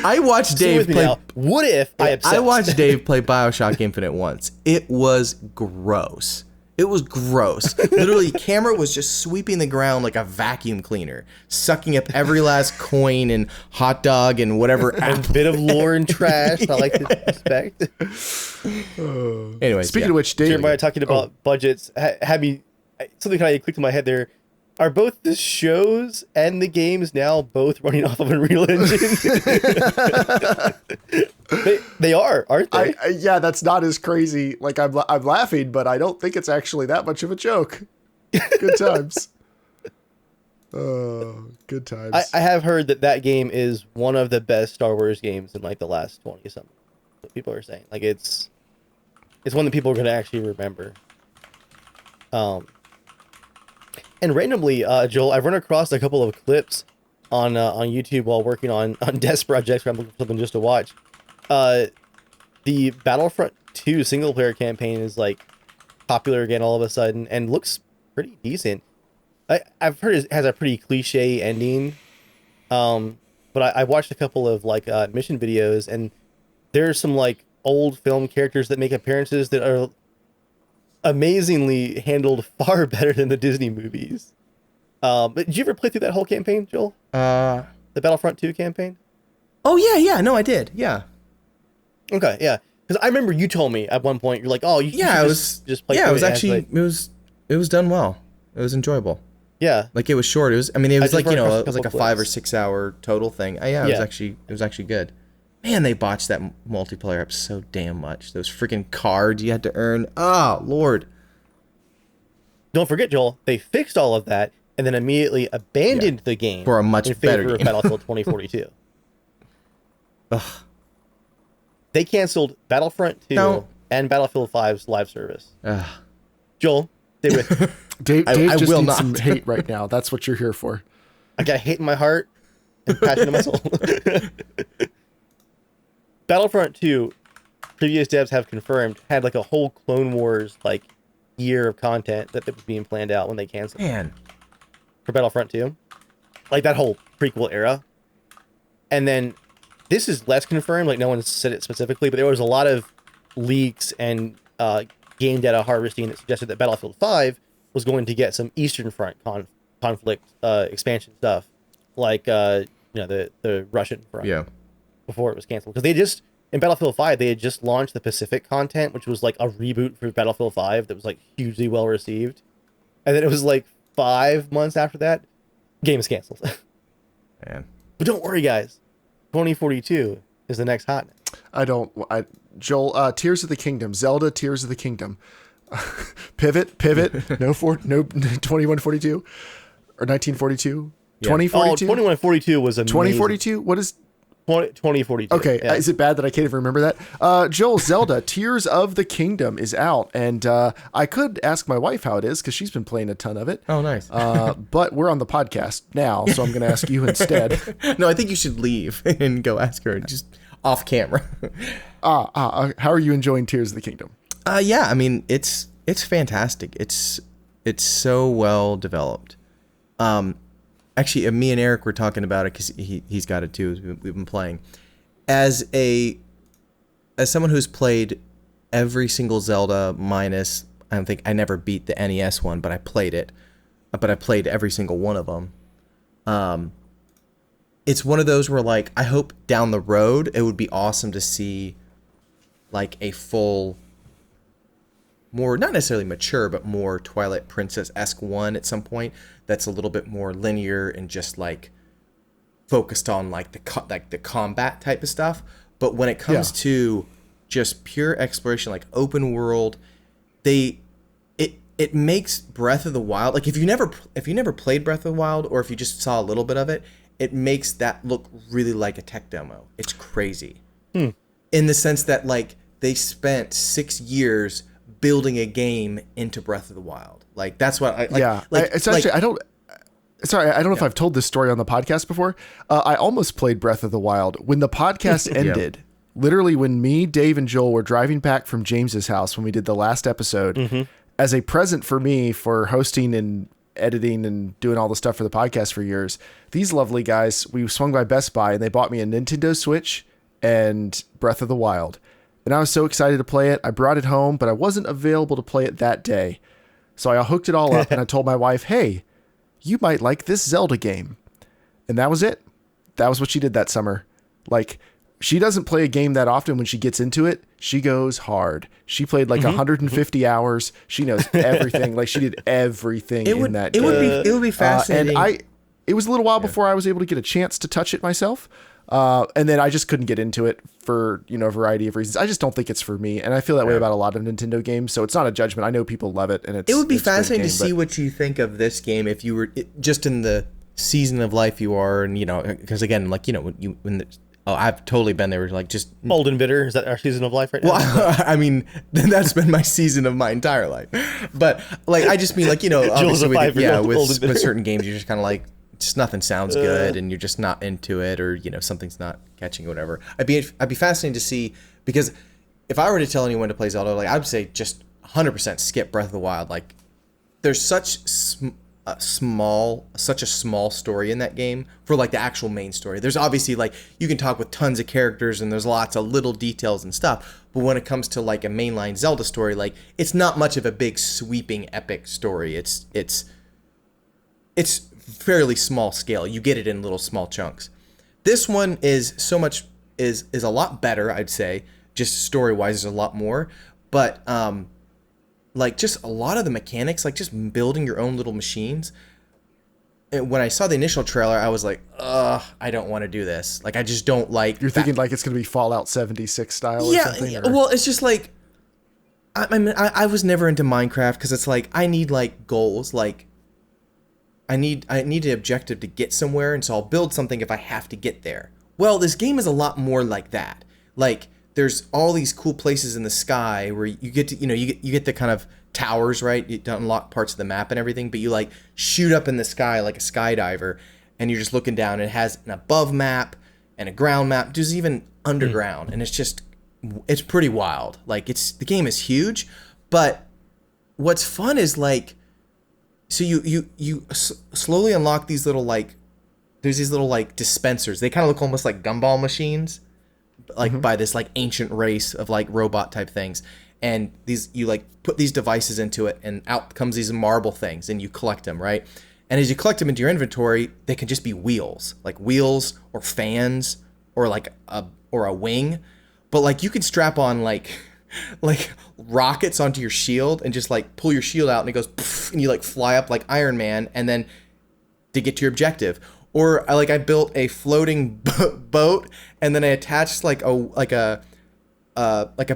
S2: I watched
S3: Stay
S2: Dave
S3: with me
S2: play.
S3: now. What if I upset?
S2: I watched Dave play BioShock Infinite once. It was gross. It was gross. Literally, camera was just sweeping the ground like a vacuum cleaner, sucking up every last coin and hot dog and whatever.
S3: A bit of lore and trash. I like to expect.
S2: Anyway,
S1: Speaking of which, Dave,
S3: Jeremiah talking about budgets had me something kind of clicked in my head there. Are both the shows and the games now both running off of Unreal Engine? they are, aren't they?
S1: yeah, that's not as crazy. Like I'm laughing, but I don't think it's actually that much of a joke. Good times. Oh, good times.
S3: I have heard that game is one of the best Star Wars games in like the last 20 something. What people are saying, like it's one that people are going to actually remember. And randomly, Joel, I've run across a couple of clips on YouTube while working on desk projects where I'm looking for something just to watch. The Battlefront 2 single player campaign is like popular again all of a sudden and looks pretty decent. I've heard it has a pretty cliche ending, but I watched a couple of like mission videos, and there's some like old film characters that make appearances that are amazingly handled far better than the Disney movies. But did you ever play through that whole campaign, Joel? The Battlefront 2 campaign?
S2: Oh yeah, no, I did. Yeah.
S3: Okay, yeah. Because I remember you told me at one point, you're like, oh, you
S2: Yeah,
S3: should just play
S2: Yeah,
S3: through
S2: it was
S3: as,
S2: actually
S3: like-
S2: it was done well. It was enjoyable.
S3: yeah.
S2: Like it was short. It was. I mean, it was
S3: just
S2: like
S3: ran across a
S2: it was like a
S3: couple
S2: 5 or
S3: clips.
S2: 6 hour total thing. Yeah, it was actually good. Man, they botched that multiplayer up so damn much. Those freaking cards you had to earn. Oh Lord.
S3: Don't forget, Joel, they fixed all of that and then immediately abandoned the game
S2: For a much
S3: in favor
S2: better
S3: of
S2: game.
S3: Battlefield 2042. They canceled Battlefront 2
S2: No.
S3: and Battlefield 5's live service.
S2: Ugh.
S3: Joel, stay with me.
S1: Dave
S2: I
S1: just
S2: will
S1: needs
S2: not.
S1: some hate right now. That's what you're here for.
S3: I got hate in my heart and passion in my soul. Battlefront 2, previous devs have confirmed, had like a whole Clone Wars like year of content that was being planned out when they canceled
S2: Man.
S3: for Battlefront 2. Like that whole prequel era. And then this is less confirmed, like no one said it specifically, but there was a lot of leaks and game data harvesting that suggested that Battlefield 5 was going to get some Eastern Front conflict expansion stuff, like the Russian front.
S2: Yeah.
S3: Before it was canceled, because they just in Battlefield 5 they had just launched the Pacific content, which was like a reboot for Battlefield 5 that was like hugely well received, and then it was like 5 months after that, game is canceled.
S2: Man.
S3: But don't worry, guys, 2042 is the next hotness.
S1: Joel, Tears of the Kingdom, Zelda Tears of the Kingdom. pivot, no 2142 or 1942,
S2: Yeah.
S1: 2042.
S3: 2142 was amazing.
S1: 2042. What is
S3: 2042?
S1: Okay,
S3: yeah.
S1: is it bad that I can't even remember that? Joel, Zelda Tears of the Kingdom is out, and I could ask my wife how it is because she's been playing a ton of it.
S2: Oh, nice.
S1: But we're on the podcast now, so I'm going to ask you instead.
S2: No, I think you should leave and go ask her just off camera.
S1: How are you enjoying Tears of the Kingdom?
S2: Yeah, I mean it's fantastic. It's so well developed. Actually, me and Eric were talking about it because he's got it too. We've been playing. As someone who's played every single Zelda minus, I don't think I never beat the NES one, but I played it. But I played every single one of them. It's one of those where like I hope down the road it would be awesome to see like a full, more not necessarily mature, but more Twilight Princess-esque one at some point that's a little bit more linear and just like focused on like the combat type of stuff. But when it comes to just pure exploration, like open world, it makes Breath of the Wild, like if you never played Breath of the Wild, or if you just saw a little bit of it, it makes that look really like a tech demo. It's crazy. In the sense that like they spent 6 years building a game into Breath of the Wild. Like that's what I like.
S1: It's actually I don't know if I've told this story on the podcast before. I almost played Breath of the Wild when the podcast ended. Literally, when me, Dave, and Joel were driving back from James's house when we did the last episode, as a present for me for hosting and editing and doing all the stuff for the podcast for years, these lovely guys, we swung by Best Buy and they bought me a Nintendo Switch and Breath of the Wild. And I was so excited to play it. I brought it home, but I wasn't available to play it that day. So I hooked it all up and I told my wife, hey, you might like this Zelda game. And that was it. That was what she did that summer. Like, she doesn't play a game that often. When she gets into it, she goes hard. She played like 150 hours. She knows everything. Like, she did everything in that game.
S2: It would be fascinating.
S1: It was a little while before I was able to get a chance to touch it myself. And then I just couldn't get into it for, a variety of reasons. I just don't think it's for me. And I feel that way about a lot of Nintendo games. So it's not a judgment. I know people love it. And
S2: it would be fascinating
S1: to
S2: see what you think of this game if you were just in the season of life you are. And, because again, like, I've totally been there. Like just
S3: Old and bitter. Is that our season of life right now?
S2: Well, I mean, that's been my season of my entire life. But like, I just mean like, obviously with certain games, you're just kind of like, just nothing sounds good and you're just not into it, or something's not catching or whatever. I'd be fascinated to see, because if I were to tell anyone to play Zelda, like I'd say just 100% skip Breath of the Wild. Like there's such a small story in that game for like the actual main story. There's obviously like you can talk with tons of characters and there's lots of little details and stuff, but when it comes to like a mainline Zelda story, like it's not much of a big sweeping epic story. It's fairly small scale. You get it in little small chunks. This one is a lot better, I'd say. Just story wise, there's a lot more, but like just a lot of the mechanics, like just building your own little machines. And when I saw the initial trailer, I was like, I don't want to do this. Like I just don't like.
S1: You're thinking like it's gonna be Fallout 76 style or something?
S2: Yeah. Well, it's just like I was never into Minecraft because it's like I need like goals, like. I need an objective to get somewhere, and so I'll build something if I have to get there. Well, this game is a lot more like that. Like, there's all these cool places in the sky where you get to, you get the kind of towers, right? You unlock parts of the map and everything, but you like shoot up in the sky like a skydiver, and you're just looking down. And it has an above map and a ground map. There's even underground, and it's pretty wild. Like, the game is huge, but what's fun is like, so you slowly unlock these little like, there's these little like dispensers. They kind of look almost like gumball machines, like by this like ancient race of like robot type things. And you like put these devices into it, and out comes these marble things, and you collect them, right? And as you collect them into your inventory, they can just be wheels or fans or like a wing. But like you can strap on like rockets onto your shield and just like pull your shield out, and it goes poof, and you like fly up like Iron Man, and then to get to your objective. Or I built a floating boat, and then I attached like a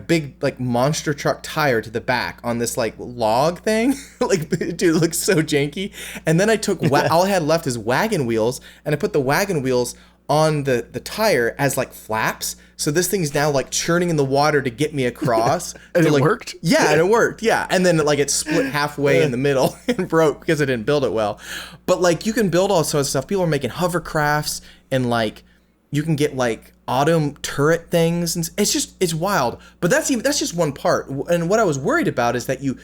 S2: big like monster truck tire to the back on this like log thing. Like, dude, it looks so janky. And then I took all I had left is wagon wheels, and I put the wagon wheels on the tire as like flaps. So this thing's now like churning in the water to get me across.
S1: And
S2: it
S1: worked?
S2: Yeah, and it worked. Yeah. And then like it split halfway in the middle and broke because I didn't build it well. But like you can build all sorts of stuff. People are making hovercrafts, and like you can get like auto turret things, and it's wild. But that's just one part. And what I was worried about is that you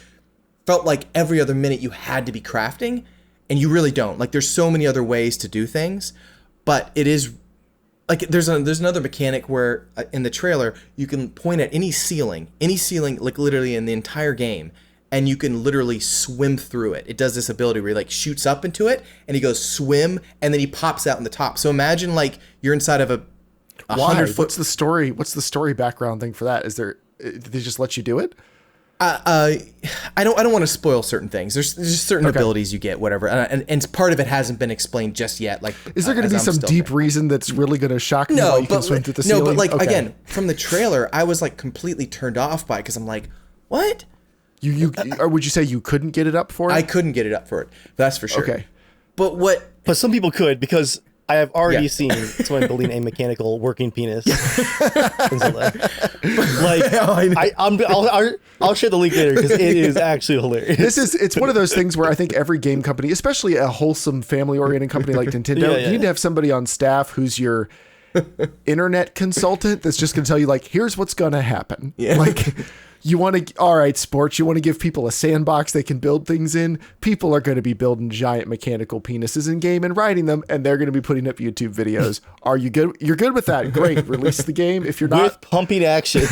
S2: felt like every other minute you had to be crafting, and you really don't. Like, there's so many other ways to do things. But it is like there's another mechanic where in the trailer you can point at any ceiling, like literally in the entire game, and you can literally swim through it. It does this ability where he like shoots up into it, and he goes swim, and then he pops out in the top. So imagine like you're inside of a 100-foot.
S1: What's the story? What's the story background thing for that? Did they just let you do it?
S2: I don't want to spoil certain things. There's just certain abilities you get, whatever, and part of it hasn't been explained just yet. Like,
S1: is there going to be some deep reason that's really going to shock me?
S2: No,
S1: you can swim through the ceiling?
S2: No, but like again, from the trailer, I was like completely turned off by it because I'm like, what?
S1: Or would you say you couldn't get it up for it?
S2: I couldn't get it up for it. That's for sure.
S1: Okay,
S3: but some people could, because I have already seen someone building a mechanical working penis. I'll share the link later because it is actually hilarious.
S1: It's one of those things where I think every game company, especially a wholesome family-oriented company like Nintendo, you need to have somebody on staff who's your internet consultant that's just going to tell you like, here's what's going to happen. Yeah. Like, you want to, all right, sports, you want to give people a sandbox they can build things in. People are going to be building giant mechanical penises in game and riding them, and they're going to be putting up YouTube videos. Are you good? You're good with that. Great. Release the game. If you're not,
S3: with pumping action.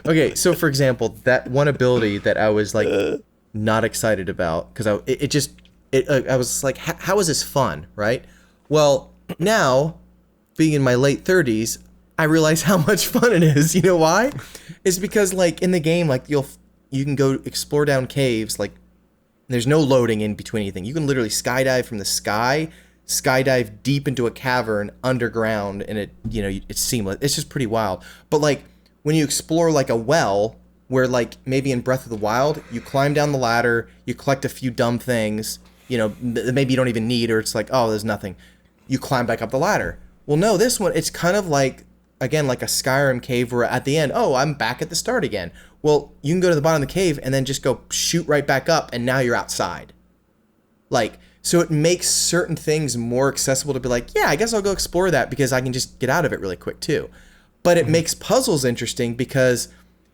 S2: Okay. So for example, that one ability that I was like not excited about, because I was like, how is this fun? Right. Well, now being in my late 30s, I realize how much fun it is. You know why? It's because like in the game, like you can go explore down caves. Like, there's no loading in between anything. You can literally skydive from the sky, skydive deep into a cavern underground, and it's seamless. It's just pretty wild. But like when you explore like a well, where like maybe in Breath of the Wild, you climb down the ladder, you collect a few dumb things, maybe you don't even need, or it's like, oh, there's nothing. You climb back up the ladder. Well, no, this one, it's kind of like, again, like a Skyrim cave where at the end, oh, I'm back at the start again. Well, you can go to the bottom of the cave and then just go shoot right back up, and now you're outside. Like, so it makes certain things more accessible to be like, yeah, I guess I'll go explore that because I can just get out of it really quick too. But it makes puzzles interesting because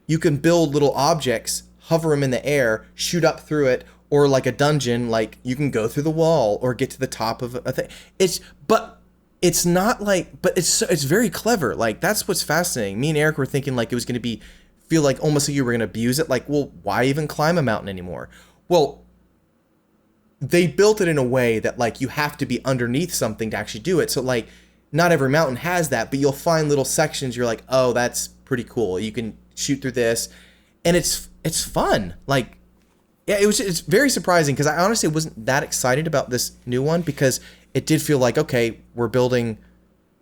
S2: you can build little objects, hover them in the air, shoot up through it, or like a dungeon, like you can go through the wall or get to the top of a thing. It's not like, but it's very clever. Like, that's what's fascinating. Me and Eric were thinking like it was going to feel like almost like you were going to abuse it. Like, well, why even climb a mountain anymore? Well, they built it in a way that like you have to be underneath something to actually do it. So like, not every mountain has that, but you'll find little sections. You're like, oh, that's pretty cool. You can shoot through this, and it's fun. Like, yeah, it's very surprising because I honestly wasn't that excited about this new one because it did feel like, okay, we're building,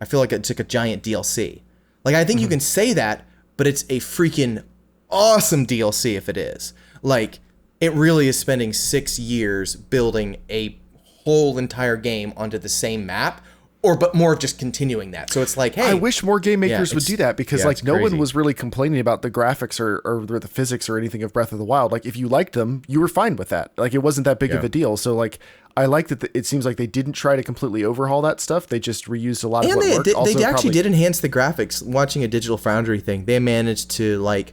S2: I feel like it's like a giant DLC. Like, I think you can say that, but it's a freaking awesome DLC if it is. Like, it really is spending 6 years building a whole entire game onto the same map, but more of just continuing that. So it's like, hey,
S1: I wish more game makers would do that, because like no one was really complaining about the graphics or the physics or anything of Breath of the Wild. Like if you liked them, you were fine with that. Like it wasn't that big of a deal. So like I like that it seems like they didn't try to completely overhaul that stuff. They just reused a lot of what worked.
S2: They actually did enhance the graphics. Watching a Digital Foundry thing, they managed to like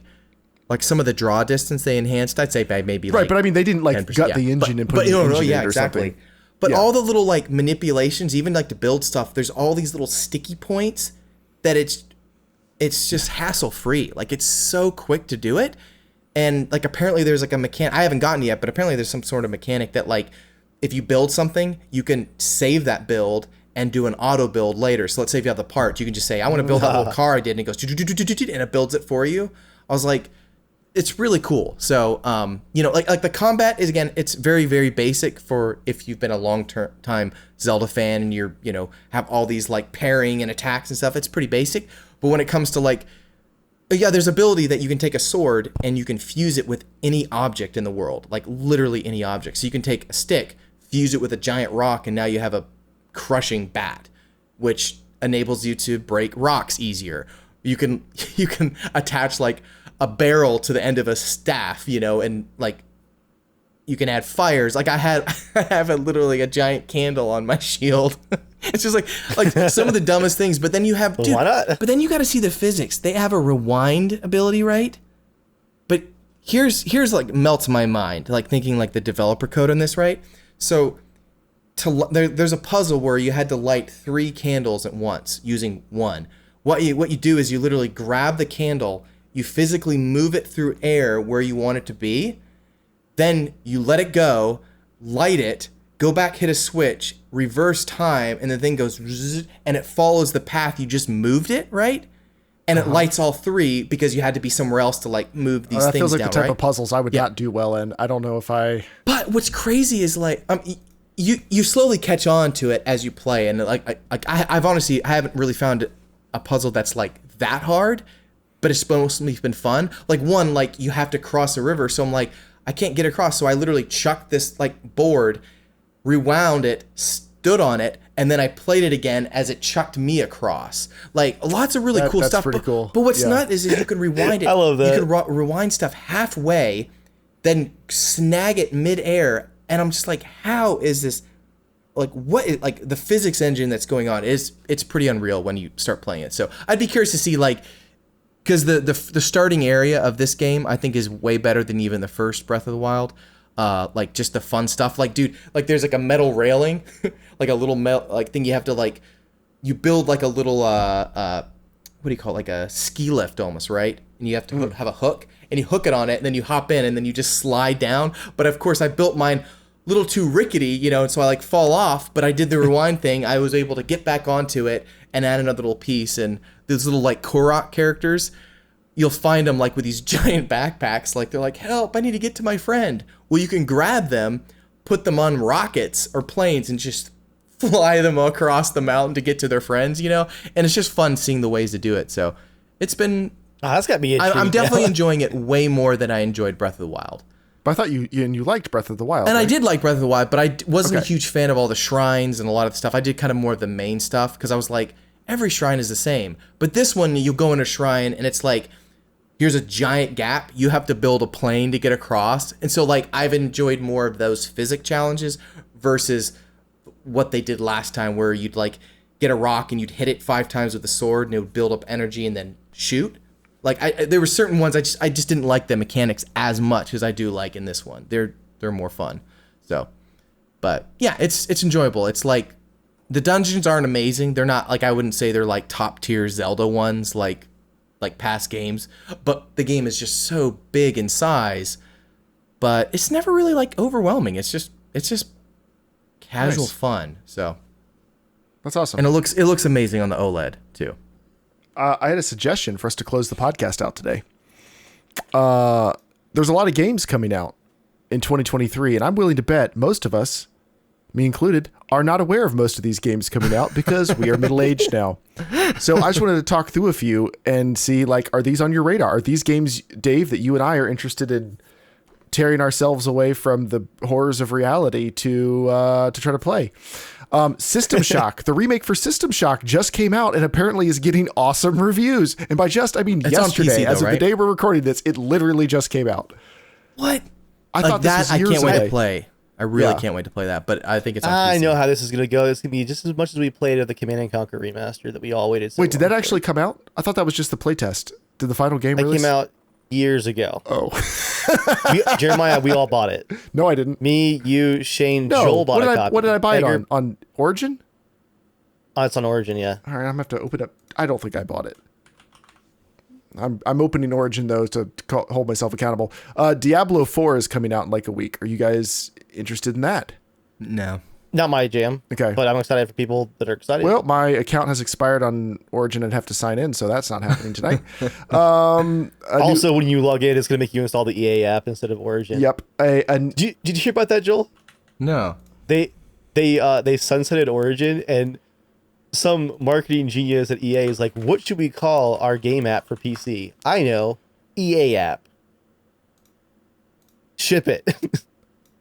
S2: some of the draw distance they enhanced. I'd say by maybe
S1: right,
S2: like
S1: but I mean they didn't like
S2: 10%,
S1: gut the engine and put an engine in or something.
S2: But all the little like manipulations, even like to build stuff, there's all these little sticky points that it's just hassle free. Like it's so quick to do it. And like apparently there's like a mechanic, I haven't gotten it yet, but apparently there's some sort of mechanic that like if you build something, you can save that build and do an auto build later. So let's say if you have the part, you can just say, I want to build that little car I did, and it goes and it builds it for you. I was like, it's really cool. So, like the combat is, again, it's very, very basic for if you've been a time Zelda fan and you're, have all these like parrying and attacks and stuff. It's pretty basic. But when it comes to like, there's ability that you can take a sword and you can fuse it with any object in the world, like literally any object. So you can take a stick, fuse it with a giant rock, and now you have a crushing bat, which enables you to break rocks easier. You can attach like a barrel to the end of a staff, and like you can add fires. Like I have literally a giant candle on my shield. It's just like some of the dumbest things. But then you have, dude,
S3: why not?
S2: But then you got to see the physics. They have a rewind ability, right? But here's like melts my mind, like thinking like the developer code on this, right? So there's a puzzle where you had to light 3 candles at once using one. What you do is you literally grab the candle, you physically move it through air where you want it to be, then you let it go, light it, go back, hit a switch, reverse time, and the thing goes zzz, and it follows the path you just moved it, right? And it lights all 3 because you had to be somewhere else to like move these things down, right?
S1: That feels like the type of puzzles I would not do well in. I don't know if I...
S2: But what's crazy is like, you slowly catch on to it as you play, and I've honestly, I haven't really found a puzzle that's like that hard, but it's mostly been fun. Like one, like you have to cross a river, so I'm like, I can't get across, so I literally chucked this like board, rewound it, stood on it, and then I played it again as it chucked me across. Like lots of really cool stuff.
S1: Pretty cool.
S2: But what's nut is you can rewind it.
S3: I love that.
S2: You can rewind stuff halfway, then snag it midair, and I'm just like, how is this? Like like the physics engine that's going on it's pretty unreal when you start playing it. So I'd be curious to see like, because the starting area of this game I think is way better than even the first Breath of the Wild. Like just the fun stuff. Like dude, like there's like a metal railing, like a little metal like thing you have to like, you build like a little what do you call it, like a ski lift almost, right? And you have to have a hook and you hook it on it and then you hop in and then you just slide down. But of course I built mine little too rickety, and so I like fall off, but I did the rewind thing. I was able to get back onto it and add another little piece. And those little like Korok characters, you'll find them like with these giant backpacks, like they're like, help, I need to get to my friend. Well, you can grab them, put them on rockets or planes and just fly them across the mountain to get to their friends, and it's just fun seeing the ways to do it. So it's been,
S3: that's got me intrigued.
S2: I'm definitely enjoying it way more than I enjoyed Breath of the Wild.
S1: But I thought you liked Breath of the Wild.
S2: And
S1: right?
S2: I did like Breath of the Wild, but I wasn't a huge fan of all the shrines and a lot of the stuff. I did kind of more of the main stuff because I was like, every shrine is the same. But this one, you go in a shrine and it's like, here's a giant gap. You have to build a plane to get across. And so like I've enjoyed more of those physics challenges versus what they did last time where you'd like get a rock and you'd hit it 5 times with a sword and it would build up energy and then shoot. Like there were certain ones I just didn't like the mechanics as much as I do like in this one. They're more fun. So, but yeah, it's enjoyable. It's like the dungeons aren't amazing. They're not like, I wouldn't say they're like top tier Zelda ones like past games, but the game is just so big in size, but it's never really like overwhelming. It's just casual fun. So
S1: that's awesome.
S2: And it looks amazing on the OLED too.
S1: I had a suggestion for us to close the podcast out today. There's a lot of games coming out in 2023, and I'm willing to bet most of us, me included, are not aware of most of these games coming out because we are middle-aged now. So I just wanted to talk through a few and see, like, are these on your radar? Are these games, Dave, that you and I are interested in tearing ourselves away from the horrors of reality to try to play. System Shock, the remake for System Shock just came out and apparently is getting awesome reviews. And by just, I mean
S2: It's
S1: yesterday,
S2: on PC though,
S1: as of the
S2: right?
S1: day we're recording this, it literally just came out.
S2: What?
S1: I
S2: Like
S1: thought this
S2: that,
S1: was
S2: I
S1: years
S2: can't wait
S1: away.
S2: to play. I really
S1: Yeah.
S2: can't wait to play that, but I think it's on
S3: I
S2: PC.
S3: know how this is gonna go. It's gonna be just as much as we played of the Command and Conquer remaster that we all waited. So
S1: Wait, did
S3: long
S1: that
S3: for.
S1: actually come out? I thought that was just the playtest. Did the final game
S3: That
S1: release?
S3: came out years ago.
S1: Oh,
S3: Jeremiah, we all bought it.
S1: no, I didn't.
S3: Me, you, Shane,
S1: No,
S3: Joel bought a copy.
S1: what did I buy it
S3: Edgar-
S1: on Origin?
S3: Oh, it's on Origin, yeah.
S1: All right, I'm gonna have to open up. I don't think I bought it. I'm opening Origin though to hold myself accountable. Diablo 4 is coming out in like a week. Are you guys interested in that?
S2: No.
S3: Not my jam.
S1: Okay.
S3: But I'm excited for people that are excited.
S1: Well, my account has expired on Origin and have to sign in, so that's not happening tonight. A new-
S3: also, when you log in, it's gonna make you install the EA app instead of Origin.
S1: yep.
S3: Did you hear about that, Joel?
S2: No.
S3: They sunsetted Origin, and some marketing genius at EA is like, what should we call our game app for PC? I know, EA app. Ship it.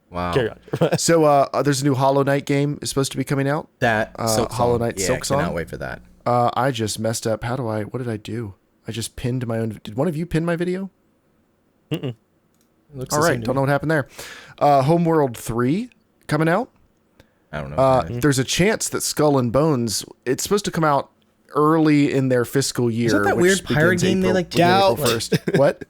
S2: Wow.
S3: Carry on.
S1: So there's a new Hollow Knight game is supposed to be coming out.
S2: That Silk
S1: Hollow
S2: Song.
S1: Knight
S2: yeah,
S1: Silk Song?
S2: cannot wait for that.
S1: I just messed up. What did I do? I just pinned my own. Did one of you pin my video?
S2: Looks
S1: All
S2: the
S1: right,
S2: same to
S1: don't know
S2: me.
S1: what happened there. Homeworld 3 coming out.
S2: I don't know.
S1: There's a chance that Skull and Bones, it's supposed to come out early in their fiscal year.
S2: Is that
S1: which
S2: weird pirate
S1: begins
S2: game they
S1: April-
S2: like
S1: begins
S2: to
S1: April 1st. What?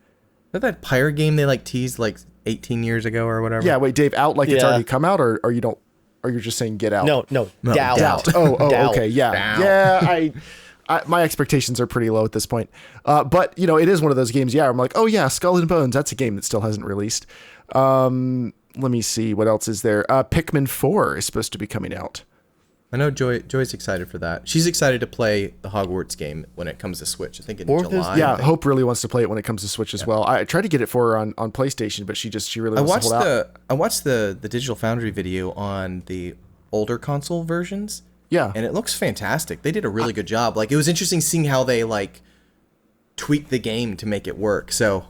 S2: Is that pirate game they like teased like 18 years ago or whatever?
S1: Yeah, wait, Dave, out like it's
S3: Yeah.
S1: already come out, or you don't, or you're just saying get out?
S3: No, doubt.
S2: doubt.
S1: Oh,
S3: Doubt.
S1: okay, yeah,
S2: Doubt.
S1: yeah. My expectations are pretty low at this point, but it is one of those games. Yeah, I'm like, oh yeah, Skull and Bones. That's a game that still hasn't released. Let me see what else is there. Pikmin 4 is supposed to be coming out.
S2: I know Joy's excited for that. She's excited to play the Hogwarts game when it comes to Switch. I think in
S3: Fourth is-
S2: July.
S1: Yeah,
S2: I think.
S1: Hope really wants to play it when it comes to Switch as well. I tried to get it for her on PlayStation, but she really
S2: I
S1: wants to
S2: watched
S1: hold out.
S2: I watched the Digital Foundry video on the older console versions.
S1: Yeah,
S2: And it looks fantastic. They did a really good job. Like, it was interesting seeing how they like tweak the game to make it work. So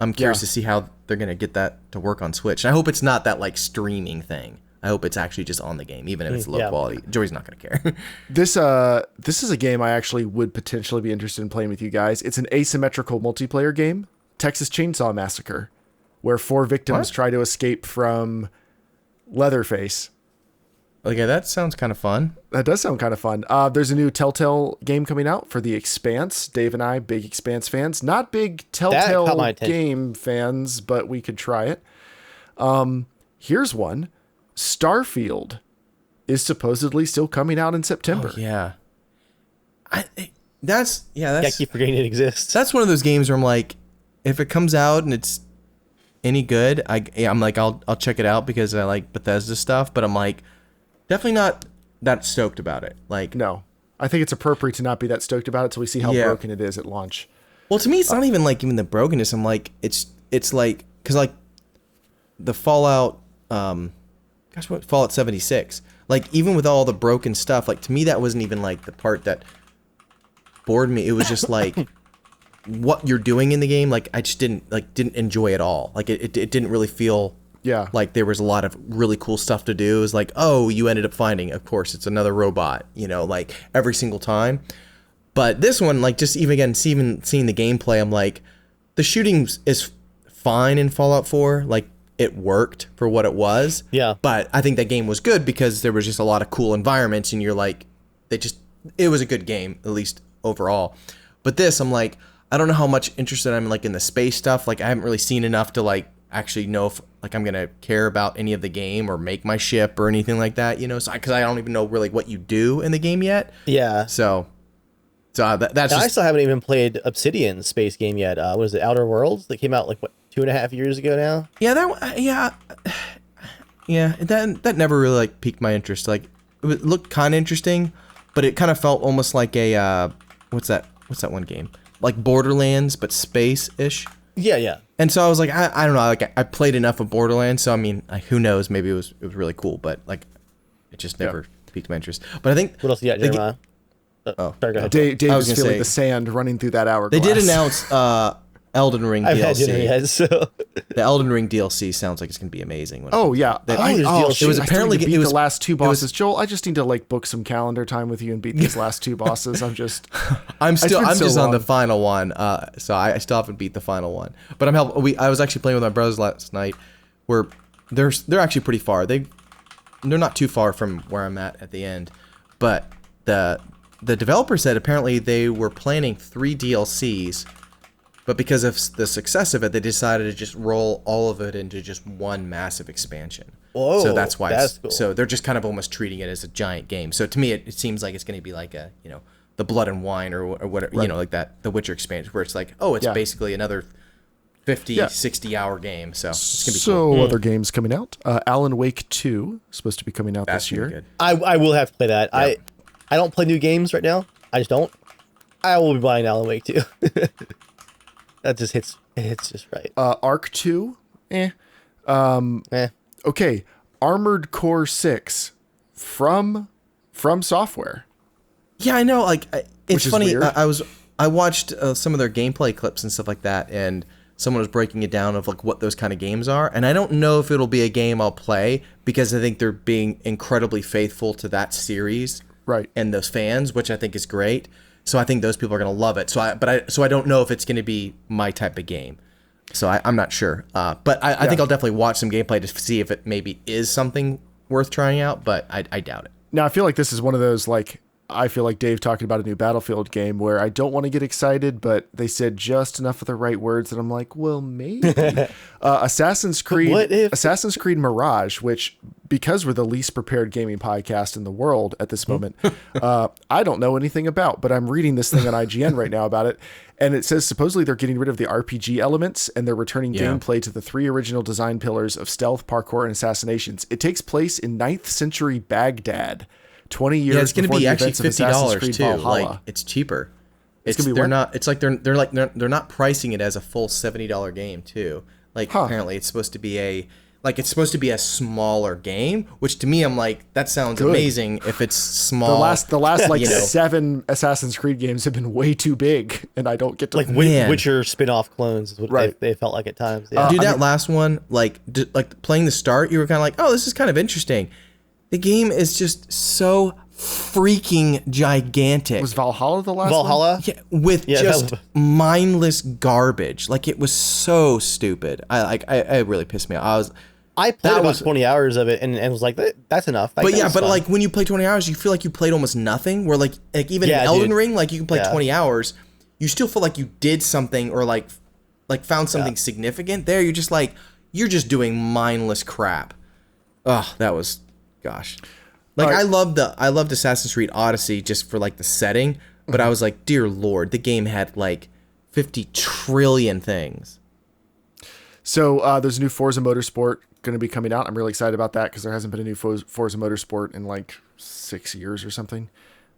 S2: I'm curious
S1: Yeah.
S2: to see how they're gonna get that to work on Switch. And I hope it's not that like streaming thing. I hope it's actually just on the game, even if it's low
S3: Yeah.
S2: quality. Joey's not gonna care.
S1: this is a game I actually would potentially be interested in playing with you guys. It's an asymmetrical multiplayer game, Texas Chainsaw Massacre, where 4 victims
S2: What?
S1: try to escape from Leatherface.
S2: Okay, that sounds kind of fun.
S1: That does sound kind of fun. There's a new Telltale game coming out for The Expanse. Dave and I, big Expanse fans. Not big
S3: caught my
S1: Telltale
S3: attention.
S1: game fans, but we could try it. Here's one. Starfield is supposedly still coming out in September.
S2: Yeah. That's
S3: I keep forgetting it exists.
S2: that's one of those games where I'm like, if it comes out and it's any good, I'm like, I'll check it out because I like Bethesda stuff. But I'm like, definitely not that stoked about it. Like,
S1: No, I think it's appropriate to not be that stoked about it till we see how
S2: Yeah.
S1: broken it is at launch.
S2: well, to me, it's not even like even the brokenness. I'm like, it's like because like the Fallout, Fallout 76. Like even with all the broken stuff, like to me that wasn't even like the part that bored me. It was just like what you're doing in the game. Like I just didn't enjoy it all. Like it didn't really feel
S1: Yeah.
S2: like there was a lot of really cool stuff to do. It was like, oh, you ended up finding, of course, it's another robot, like every single time. But this one, like just even again, seeing the gameplay, I'm like, the shooting is fine in Fallout 4. Like it worked for what it was.
S3: Yeah.
S2: But I think that game was good because there was just a lot of cool environments, and you're like, it was a good game, at least overall. But this, I'm like, I don't know how much interested I'm like in the space stuff. Like I haven't really seen enough to like actually know if like I'm gonna care about any of the game or make my ship or anything like that. So because I don't even know really what you do in the game yet.
S3: Yeah.
S2: So that's
S3: And I
S2: just
S3: still haven't even played Obsidian's space game yet. What is it, Outer Worlds? That came out like what, 2.5 years ago now?
S2: that never really like piqued my interest. Like it looked kind of interesting, but it kind of felt almost like a what's that one game, like Borderlands but space-ish.
S3: Yeah.
S2: And so I was like, I don't know, like I played enough of Borderlands, so I mean, like, who knows, maybe it was really cool, but like it just never piqued my interest. But I think
S3: What else you got,
S2: the
S3: Jeremiah?
S2: Oh,
S3: sorry, go ahead.
S1: Dave
S2: I was
S1: is
S2: gonna
S1: feeling
S2: say-
S1: the sand running through that hourglass.
S2: they did announce Elden Ring
S3: I've had
S2: DLC.
S3: dinner yet, so
S2: The Elden Ring DLC sounds like it's gonna be amazing. When it
S1: Oh
S2: comes
S1: yeah,
S2: out. They-
S3: there's DLC.
S1: it was
S2: It was apparently-
S1: apparently beat
S2: it was-
S1: the last two
S2: it was-
S1: bosses. Joel, I just need to like book some calendar time with you and beat these last two bosses. I'm just
S2: I'm
S1: been so
S2: just on the
S1: long.
S2: final one, so I still haven't beat the final one. But I was actually playing with my brothers last night, where they're actually pretty far. They're not too far from where I'm at the end, but the developer said apparently they were planning 3 DLCs, but because of the success of it, they decided to just roll all of it into just one massive expansion.
S3: Whoa,
S2: so that's why.
S3: that's cool.
S2: So they're just kind of almost treating it as a giant game. So to me, it seems like it's going to be like a the Blood and Wine or whatever like that, the Witcher expansion, where it's like, oh, it's
S1: Yeah.
S2: basically another 50,
S1: Yeah.
S2: 60-hour game. So it's gonna be
S1: so
S2: cool.
S1: other games coming out. Alan Wake 2 is supposed to be coming out
S2: That's
S1: this year.
S2: gonna be good.
S3: I will have to play that. I don't play new games right now. I just don't. I will be buying Alan Wake too. That just hits just right.
S1: Arc 2,
S3: Eh.
S1: Okay, Armored Core 6 from Software.
S2: Yeah, I know. Like, it's
S1: is
S2: funny.
S1: weird.
S2: I watched some of their gameplay clips and stuff like that, and someone was breaking it down of like what those kind of games are. And I don't know if it'll be a game I'll play because I think they're being incredibly faithful to that series,
S1: Right.
S2: and those fans, which I think is great. So I think those people are gonna love it. So I don't know if it's gonna be my type of game. So I'm not sure. But I think I'll definitely watch some gameplay to see if it maybe is something worth trying out. But I doubt it.
S1: Now, I feel like this is one of those, like, I feel like Dave talking about a new Battlefield game where I don't want to get excited, but they said just enough of the right words that I'm like, well, maybe. Assassin's Creed Mirage, which, because we're the least prepared gaming podcast in the world at this moment, I don't know anything about, but I'm reading this thing on IGN right now about it. And it says supposedly they're getting rid of the RPG elements and they're returning gameplay to the 3 original design pillars of stealth, parkour, and assassinations. It takes place in 9th century Baghdad. 20 years.
S2: Yeah, it's going to
S1: before
S2: be
S1: the
S2: actually
S1: events of Assassin's
S2: $50
S1: Creed
S2: too.
S1: Valhalla.
S2: Like, it's cheaper.
S1: It's gonna be
S2: they're
S1: what?
S2: not. It's like they're not pricing it as a full $70 game too. Like apparently it's supposed to be a smaller game, which to me I'm like, that sounds amazing if it's small.
S1: The last like
S2: you know.
S1: 7 Assassin's Creed games have been way too big, and I don't get to
S3: Like
S2: Man.
S3: Witcher spin-off clones is what
S1: Right.
S3: they felt like at times. Yeah.
S2: Dude, that last one, like playing the start, you were kind of like, oh, this is kind of interesting. The game is just so freaking gigantic.
S1: Was Valhalla the last one?
S3: Valhalla?
S2: Yeah, with
S3: Yeah,
S2: just
S3: that
S2: mindless garbage. Like, it was so stupid. I really pissed me off.
S3: I played
S2: that
S3: about
S2: was-
S3: 20 hours of it and was like, that's enough. Like,
S2: But
S3: that
S2: yeah,
S3: was
S2: but
S3: fun.
S2: like when you play 20 hours, you feel like you played almost nothing. Where like even
S3: Yeah,
S2: in Elden
S3: dude.
S2: Ring, like you can play
S3: Yeah.
S2: 20 hours, you still feel like you did something or like found something significant. There, you're just doing mindless crap. Ugh, that was, gosh. Like
S1: Alright.
S2: I loved Assassin's Creed Odyssey just for like the setting, but I was like, dear Lord, the game had like 50 trillion things.
S1: So there's a new Forza Motorsport going to be coming out. I'm really excited about that because there hasn't been a new Forza Motorsport in like 6 years or something.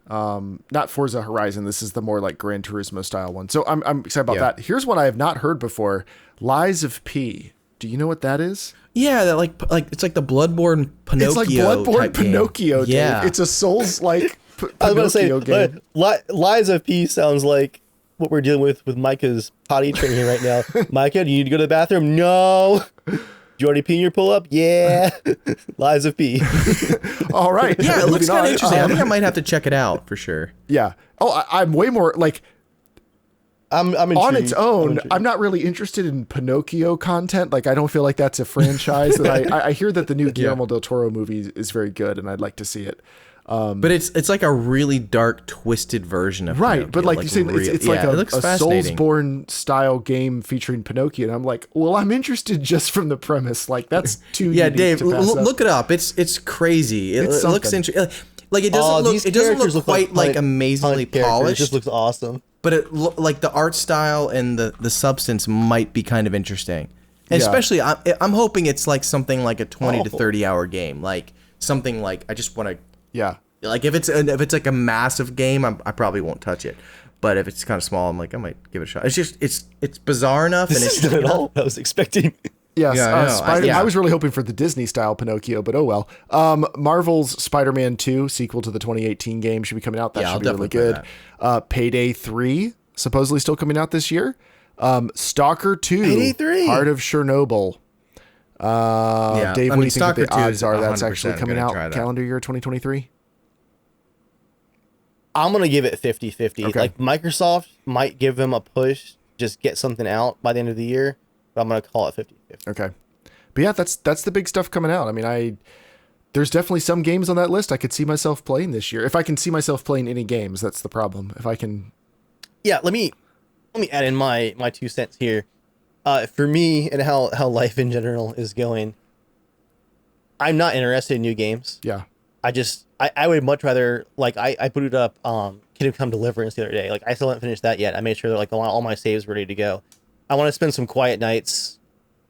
S1: Not Forza Horizon. This is the more like Gran Turismo style one. So I'm excited about that. Here's one I have not heard before: Lies of P. Do you know what that is?
S2: Yeah, that like it's like the Bloodborne Pinocchio.
S1: It's like Bloodborne
S2: type game.
S1: Pinocchio. Dave.
S2: Yeah,
S1: It's a Souls like
S3: I was
S1: Pinocchio
S3: about to say,
S1: game.
S3: Lies of P sounds like what we're dealing with Micah's potty training right now. Micah, do you need to go to the bathroom? No. Do you already pee in your pull-up? Yeah. Lies of P.
S1: All right.
S2: yeah, it looks
S1: Moving
S2: kind
S1: on.
S2: of interesting. I think I might have to check it out for sure.
S1: Yeah. Oh, I'm way more like
S3: I'm intrigued.
S1: on its own.
S3: intrigued.
S1: I'm not really interested in Pinocchio content. Like, I don't feel like that's a franchise that I hear that the new Guillermo del Toro movie is very good, and I'd like to see it.
S2: But it's like a really dark, twisted version of
S1: Right,
S2: Pinocchio,
S1: but like you say, it's like
S2: it
S1: a
S2: looks fascinating.
S1: Soulsborne style game featuring Pinocchio, and I'm like, well, I'm interested just from the premise. Like, that's too
S2: Yeah,
S1: unique
S2: Dave,
S1: to pass up.
S2: look it up. It's crazy. It
S1: It's
S2: looks
S1: something.
S2: interesting. Like it doesn't look.
S3: These
S2: It doesn't
S3: characters
S2: look quite like
S3: Hunt
S2: amazingly
S3: characters. It
S2: polished.
S3: just looks awesome.
S2: But it like the art style and the substance might be kind of interesting. And
S1: Yeah.
S2: especially, I'm hoping it's like something like a 20 to
S3: Oh.
S2: 30 hour game. Like something like I just want to.
S1: Yeah.
S2: Like if it's like a massive game, I probably won't touch it. But if it's kind of small, I'm like I might give it a shot. It's just it's bizarre enough and
S3: This
S2: it's
S3: is not at all what I was expecting.
S1: Yes,
S2: Yeah, I know.
S1: Spider-
S2: I
S1: I was really hoping for the Disney style Pinocchio, but oh well. Marvel's Spider-Man 2 sequel to the 2018 game should be coming out. That
S2: Yeah,
S1: should
S2: I'll
S1: be really
S2: definitely
S1: good. Payday 3 supposedly still coming out this year. Stalker 2,
S3: 83.
S1: Heart of Chernobyl. Dave, what do you think
S2: Stalker
S1: the
S2: 2
S1: odds
S2: is
S1: are that's
S2: 100%
S1: actually coming
S2: gonna
S1: out
S2: try that.
S1: calendar year 2023?
S3: I'm going to give it 50-50.
S1: Okay.
S3: Like, Microsoft might give them a push, just get something out by the end of the year, but I'm going to call it 50-50.
S1: Okay. But yeah, that's the big stuff coming out. I mean, there's definitely some games on that list I could see myself playing this year. If I can see myself playing any games, that's the problem. If I can...
S3: Yeah, let me add in my 2 cents here. For me and how life in general is going, I'm not interested in new games.
S1: Yeah.
S3: I would much rather, like, I booted up Kingdom Come Deliverance the other day. Like, I still haven't finished that yet. I made sure that, like, all my saves were ready to go. I want to spend some quiet nights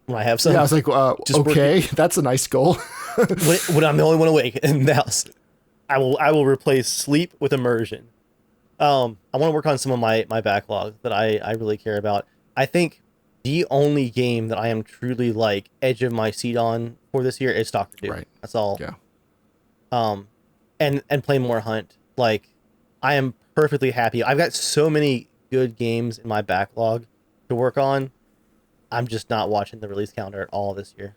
S3: when I have some.
S1: Yeah, I was like, okay, that's a nice goal.
S3: when I'm the only one awake in the house. I will replace sleep with immersion. I want to work on some of my backlog that I really care about. I think the only game that I am truly, like, edge of my seat on for this year is Stalker 2.
S1: Right.
S3: That's all.
S1: Yeah.
S3: And play more Hunt. Like, I am perfectly happy. I've got so many good games in my backlog to work on. I'm just not watching the release calendar at all this year.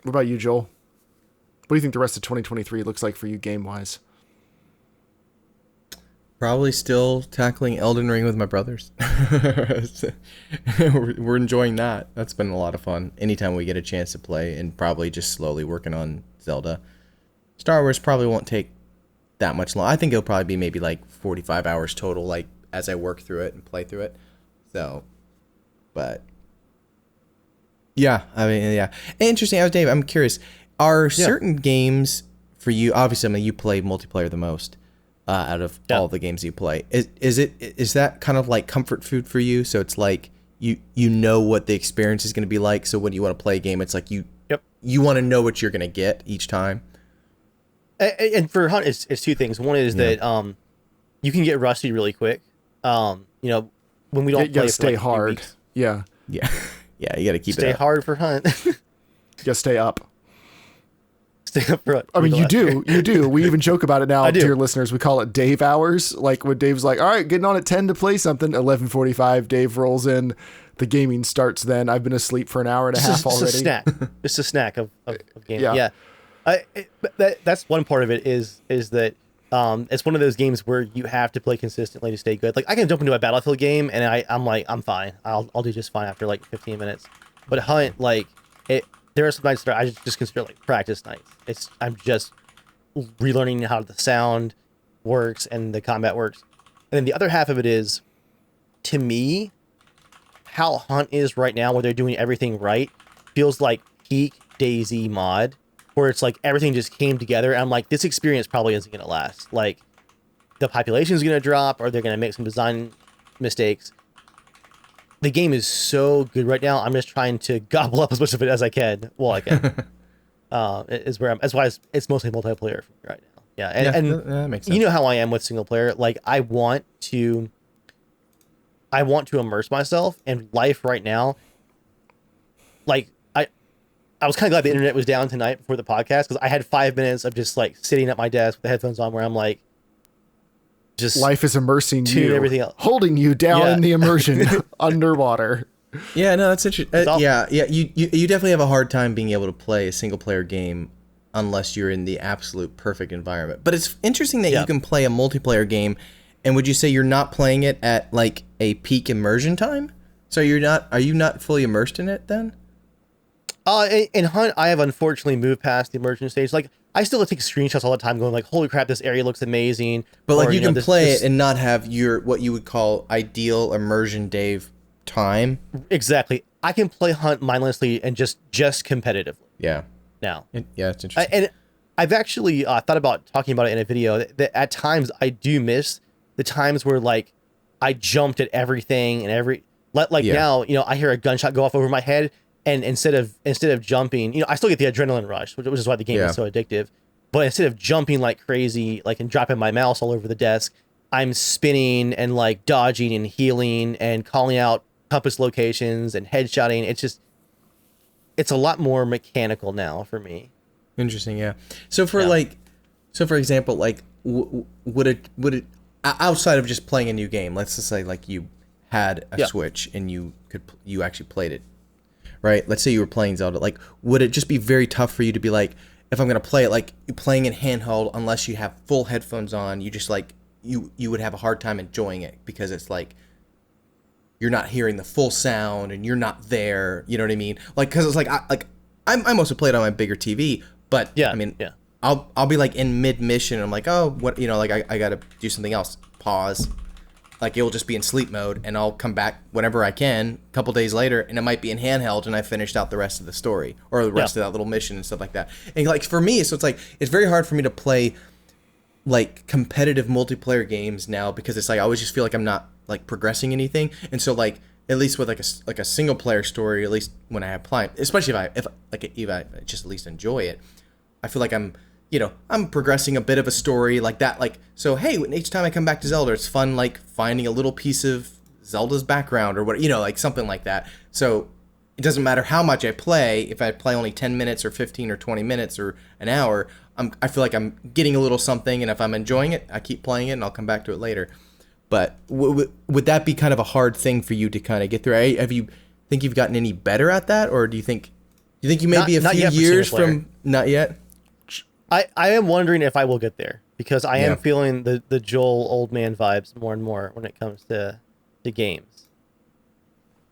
S1: What about you, Joel? What do you think the rest of 2023 looks like for you game-wise?
S2: Probably still tackling Elden Ring with my brothers. We're enjoying that. That's been a lot of fun. Anytime we get a chance to play, and probably just slowly working on Zelda. Star Wars probably won't take that much long. I think it'll probably be maybe like 45 hours total, like as I work through it and play through it. So, but yeah, I mean, yeah. Interesting. Dave, I'm curious. Are certain games for you? Obviously, I mean, you play multiplayer the most out of all the games you play. Is that kind of like comfort food for you? So it's like you know what the experience is going to be like. So when you want to play a game, it's like you want to know what you're going to get each time.
S3: And for Hunt, it's 2 things. One is that you can get rusty really quick. You know, when we don't
S1: You gotta
S3: play
S1: stay
S3: for like
S1: hard.
S3: weeks.
S1: Yeah.
S2: Yeah. Yeah, you got to keep
S3: Stay
S2: it up.
S3: hard for Hunt.
S1: You gotta stay up.
S3: Stay up front.
S1: I mean, you do. We even joke about it now to
S3: do.
S1: your listeners. We call it Dave hours. Like when Dave's like, all right, getting on at 10 to play something, 11:45, Dave rolls in. The gaming starts then. I've been asleep for an hour and a half already.
S3: Just a snack. Just a snack of games.
S1: Yeah.
S3: That's one part of it is that it's one of those games where you have to play consistently to stay good. Like, I can jump into a Battlefield game and I'm like, I'm fine. I'll do just fine after like 15 minutes. But Hunt, like, there are some nights that I just consider like practice nights. I'm just relearning how the sound works and the combat works. And then the other half of it is, to me, how Hunt is right now, where they're doing everything right, feels like peak DayZ mod, where it's like everything just came together. And I'm like, this experience probably isn't going to last. Like, the population is going to drop, or they're going to make some design mistakes. The game is so good right now. I'm just trying to gobble up as much of it as I can while I can. That's why it's mostly multiplayer for me right now. Yeah, and
S2: that makes sense.
S3: You know how I am with single player. Like, I want to immerse myself in life right now. Like, I was kind of glad the internet was down tonight before the podcast, because I had 5 minutes of just like sitting at my desk with the headphones on, where I'm like, just
S1: life is immersing you,
S3: everything else.
S1: holding you down in the immersion underwater.
S2: Yeah, no, that's interesting.
S3: Awesome.
S2: Yeah. You definitely have a hard time being able to play a single player game unless you're in the absolute perfect environment. But it's interesting that you can play a multiplayer game, and would you say you're not playing it at like a peak immersion time? So are you not fully immersed in it then?
S3: In Hunt, I have unfortunately moved past the immersion stage. Like, I still take screenshots all the time, going like, "Holy crap, this area looks amazing!"
S2: But like, you can play it and not have your what you would call ideal immersion Dave time.
S3: Exactly. I can play Hunt mindlessly and just competitively.
S2: Yeah.
S3: Now.
S2: Yeah, it's interesting.
S3: And I've actually thought about talking about it in a video. That at times I do miss the times where like I jumped at everything and now, you know, I hear a gunshot go off over my head. And instead of jumping, you know, I still get the adrenaline rush, which is why the game is so addictive. But instead of jumping like crazy, like, and dropping my mouse all over the desk, I'm spinning and like dodging and healing and calling out compass locations and headshotting. It's a lot more mechanical now for me.
S2: Interesting, yeah. So for example, like would it outside of just playing a new game, let's just say like you had a Switch and you actually played it, right? Let's say you were playing Zelda. Like, would it just be very tough for you to be like, if I'm gonna play it, like you playing in handheld, unless you have full headphones on, you just like you would have a hard time enjoying it because it's like you're not hearing the full sound and you're not there. You know what I mean? Like, because it's like I mostly play it on my bigger TV, but I mean, I'll be like in mid mission and I'm like, oh, what, you know, like I gotta do something else. Pause. Like it'll just be in sleep mode and I'll come back whenever I can a couple days later and it might be in handheld and I finished out the rest of the story or the rest of that little mission and stuff like that. And like for me, so it's like, it's very hard for me to play like competitive multiplayer games now because it's like, I always just feel like I'm not like progressing anything. And so like, at least with like a single player story, at least when I apply, especially if I just at least enjoy it, I feel like I'm progressing a bit of a story like that. Like, so, hey, each time I come back to Zelda, it's fun, like finding a little piece of Zelda's background or what, like something like that. So it doesn't matter how much I play. If I play only 10 minutes or 15 or 20 minutes or an hour, I feel like I'm getting a little something. And if I'm enjoying it, I keep playing it and I'll come back to it later. But would that be kind of a hard thing for you to kind of get through? Have you think you've gotten any better at that? Or do you think you may be a few years from not yet?
S3: I am wondering if I will get there because I am feeling the Joel old man vibes more and more when it comes to games.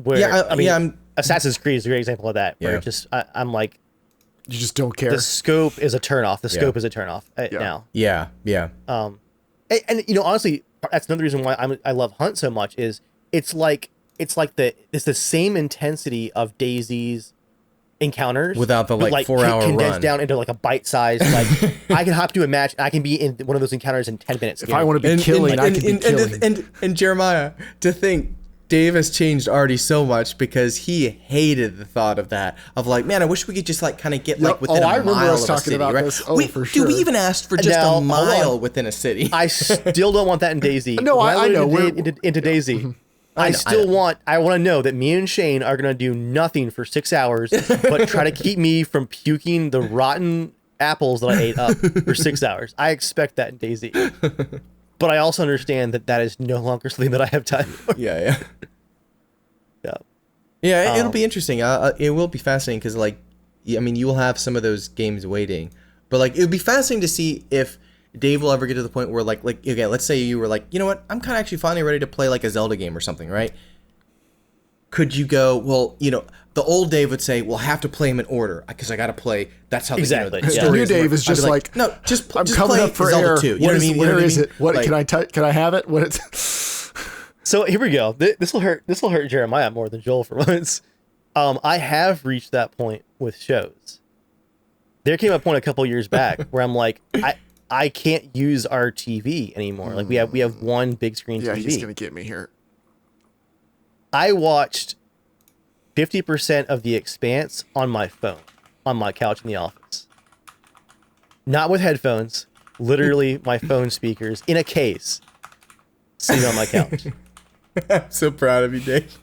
S3: Where I'm Assassin's Creed is a great example of that. Where I'm like,
S1: you just don't care.
S3: The scope is a turnoff. The scope is a turnoff now.
S2: Yeah.
S3: And honestly, that's another reason why I love Hunt so much is it's the same intensity of Daisy's encounters
S2: without the like 4 hour
S3: condensed
S2: run
S3: down into like a bite size. Like I can hop to a match and I can be in one of those encounters in 10 minutes.
S1: If I want to be killing, I can be killing.
S2: And Jeremiah, to think Dave has changed already so much because he hated the thought of that. Of like, man, I wish we could just like kind of get like within a mile of a city, right?
S1: For sure.
S2: We even asked for just a mile within a city.
S3: I still don't want that in Daisy.
S1: No, I know.
S3: Into Daisy. I want to know that me and Shane are going to do nothing for 6 hours, but try to keep me from puking the rotten apples that I ate up for 6 hours. I expect that in Daisy. But I also understand that is no longer something that I have time for.
S2: Yeah. It'll be interesting. It will be fascinating because, like, I mean, you will have some of those games waiting, but like, it would be fascinating to see if Dave will ever get to the point where, like, okay, let's say you were like, you know what, I'm kind of actually finally ready to play like a Zelda game or something, right? Could you go, well, the old Dave would say, well, I have to play them in order because I got to play. That's how
S3: exactly.
S2: The story
S1: New Dave is just like,
S2: no, just
S1: I'm
S2: just
S1: coming
S2: play
S1: up for
S2: Zelda
S1: air.
S2: 2. You know what I mean?
S1: Where is it? What
S2: like,
S1: can I have it? What it's?
S3: So here we go. This will hurt Jeremiah more than Joel for once. I have reached that point with shows. There came a point a couple years back where I'm like, I can't use our TV anymore. Like we have one big screen TV.
S1: Yeah, he's gonna get me here.
S3: I watched 50% of The Expanse on my phone, on my couch in the office. Not with headphones, literally my phone speakers in a case, sitting on my couch.
S2: I'm so proud of you, Dave.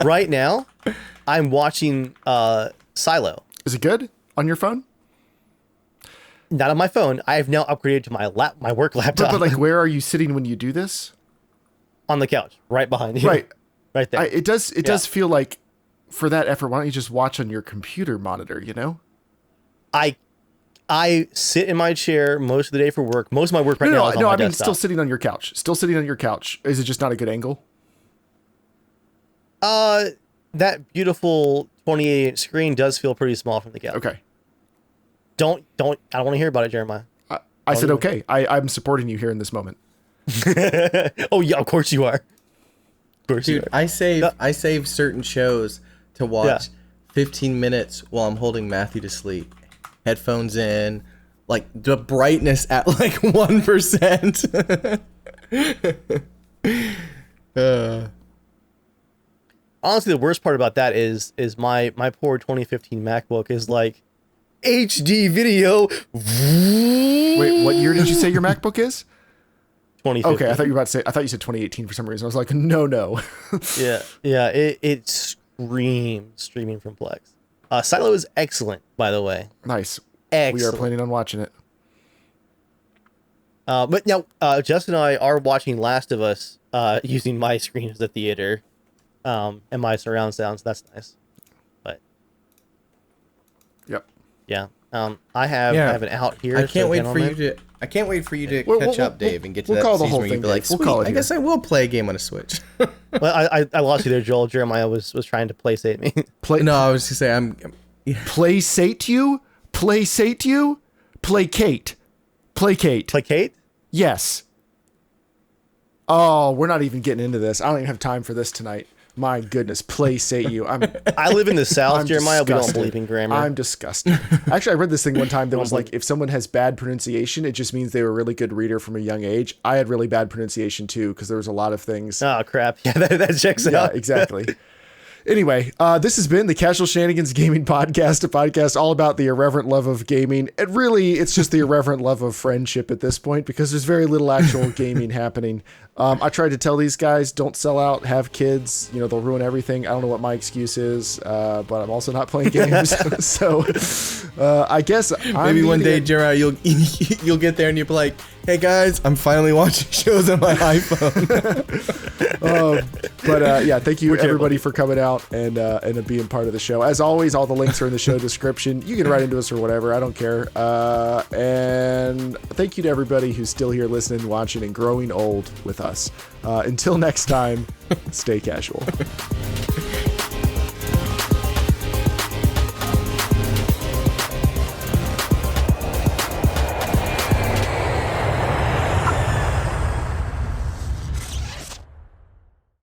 S3: Right now, I'm watching Silo.
S1: Is it good on your phone?
S3: Not on my phone. I have now upgraded to my work laptop.
S1: But like, where are you sitting when you do this?
S3: On the couch, right behind you.
S1: Right
S3: there.
S1: It does feel like, for that effort, why don't you just watch on your computer monitor?
S3: I sit in my chair most of the day for work. Most of my work now is on my desktop.
S1: Still sitting on your couch. Still sitting on your couch. Is it just not a good angle?
S3: That beautiful 28-inch screen does feel pretty small from the couch.
S1: Okay.
S3: I don't want to hear about it, Jeremiah.
S1: I said okay. I'm supporting you here in this moment.
S3: Oh yeah, of course you are. Of course
S2: Dude,
S3: you are.
S2: I save certain shows to watch 15 minutes while I'm holding Matthew to sleep. Headphones in, like the brightness at like 1%.
S3: Honestly, the worst part about that is my poor 2015 MacBook is like HD video.
S1: Wait, what year did you say your MacBook is?
S3: 2015.
S1: Okay, I thought you said 2018 for some reason. I was like, no.
S3: yeah. It screams streaming from Plex. Silo is excellent, by the way.
S1: Nice.
S3: Excellent.
S1: We are planning on watching it.
S3: But now, Justin and I are watching Last of Us using my screen as a theater, and my surround sound. So that's nice. But
S1: Yep.
S3: yeah, I have an out here.
S2: I can't
S3: so
S2: wait for you to. I can't wait for you to
S1: We'll-
S2: catch
S1: we'll-
S2: up, Dave, and get to
S1: we'll
S2: that
S1: call the
S2: season
S1: whole
S2: where
S1: thing,
S2: you'd be like,
S1: Dave. We'll
S2: "Sweet,
S1: call it
S2: I guess I will play a game on a Switch."
S3: Well, I lost you there, Joel. Jeremiah was trying to playstate me.
S2: No, I was just say
S1: Playsate you? Playsate you? Placate. Placate.
S3: Placate?
S1: Yes. Oh, we're not even getting into this. I don't even have time for this tonight. My goodness, playsate you.
S3: I live in the South,
S1: I'm
S3: Jeremiah. We don't
S1: disgusted.
S3: believe in grammar.
S1: I'm disgusted. Actually, I read this thing one time that was like, if someone has bad pronunciation, it just means they were a really good reader from a young age. I had really bad pronunciation too, because there was a lot of things.
S3: Oh crap! Yeah, that checks
S1: Yeah,
S3: out.
S1: exactly. Anyway, this has been the Casual Shenanigans Gaming Podcast, a podcast all about the irreverent love of gaming. And really, it's just the irreverent love of friendship at this point, because there's very little actual gaming happening. I tried to tell these guys, don't sell out, have kids, they'll ruin everything. I don't know what my excuse is, but I'm also not playing games. So I guess
S2: maybe one day, Gerard, you'll get there and you'll be like, "Hey guys, I'm finally watching shows on my iPhone."
S1: But yeah, thank you everybody for coming out and being part of the show. As always, all the links are in the show description. You can write into us or whatever. I don't care. And thank you to everybody who's still here listening, watching, and growing old with us. Until next time, stay casual.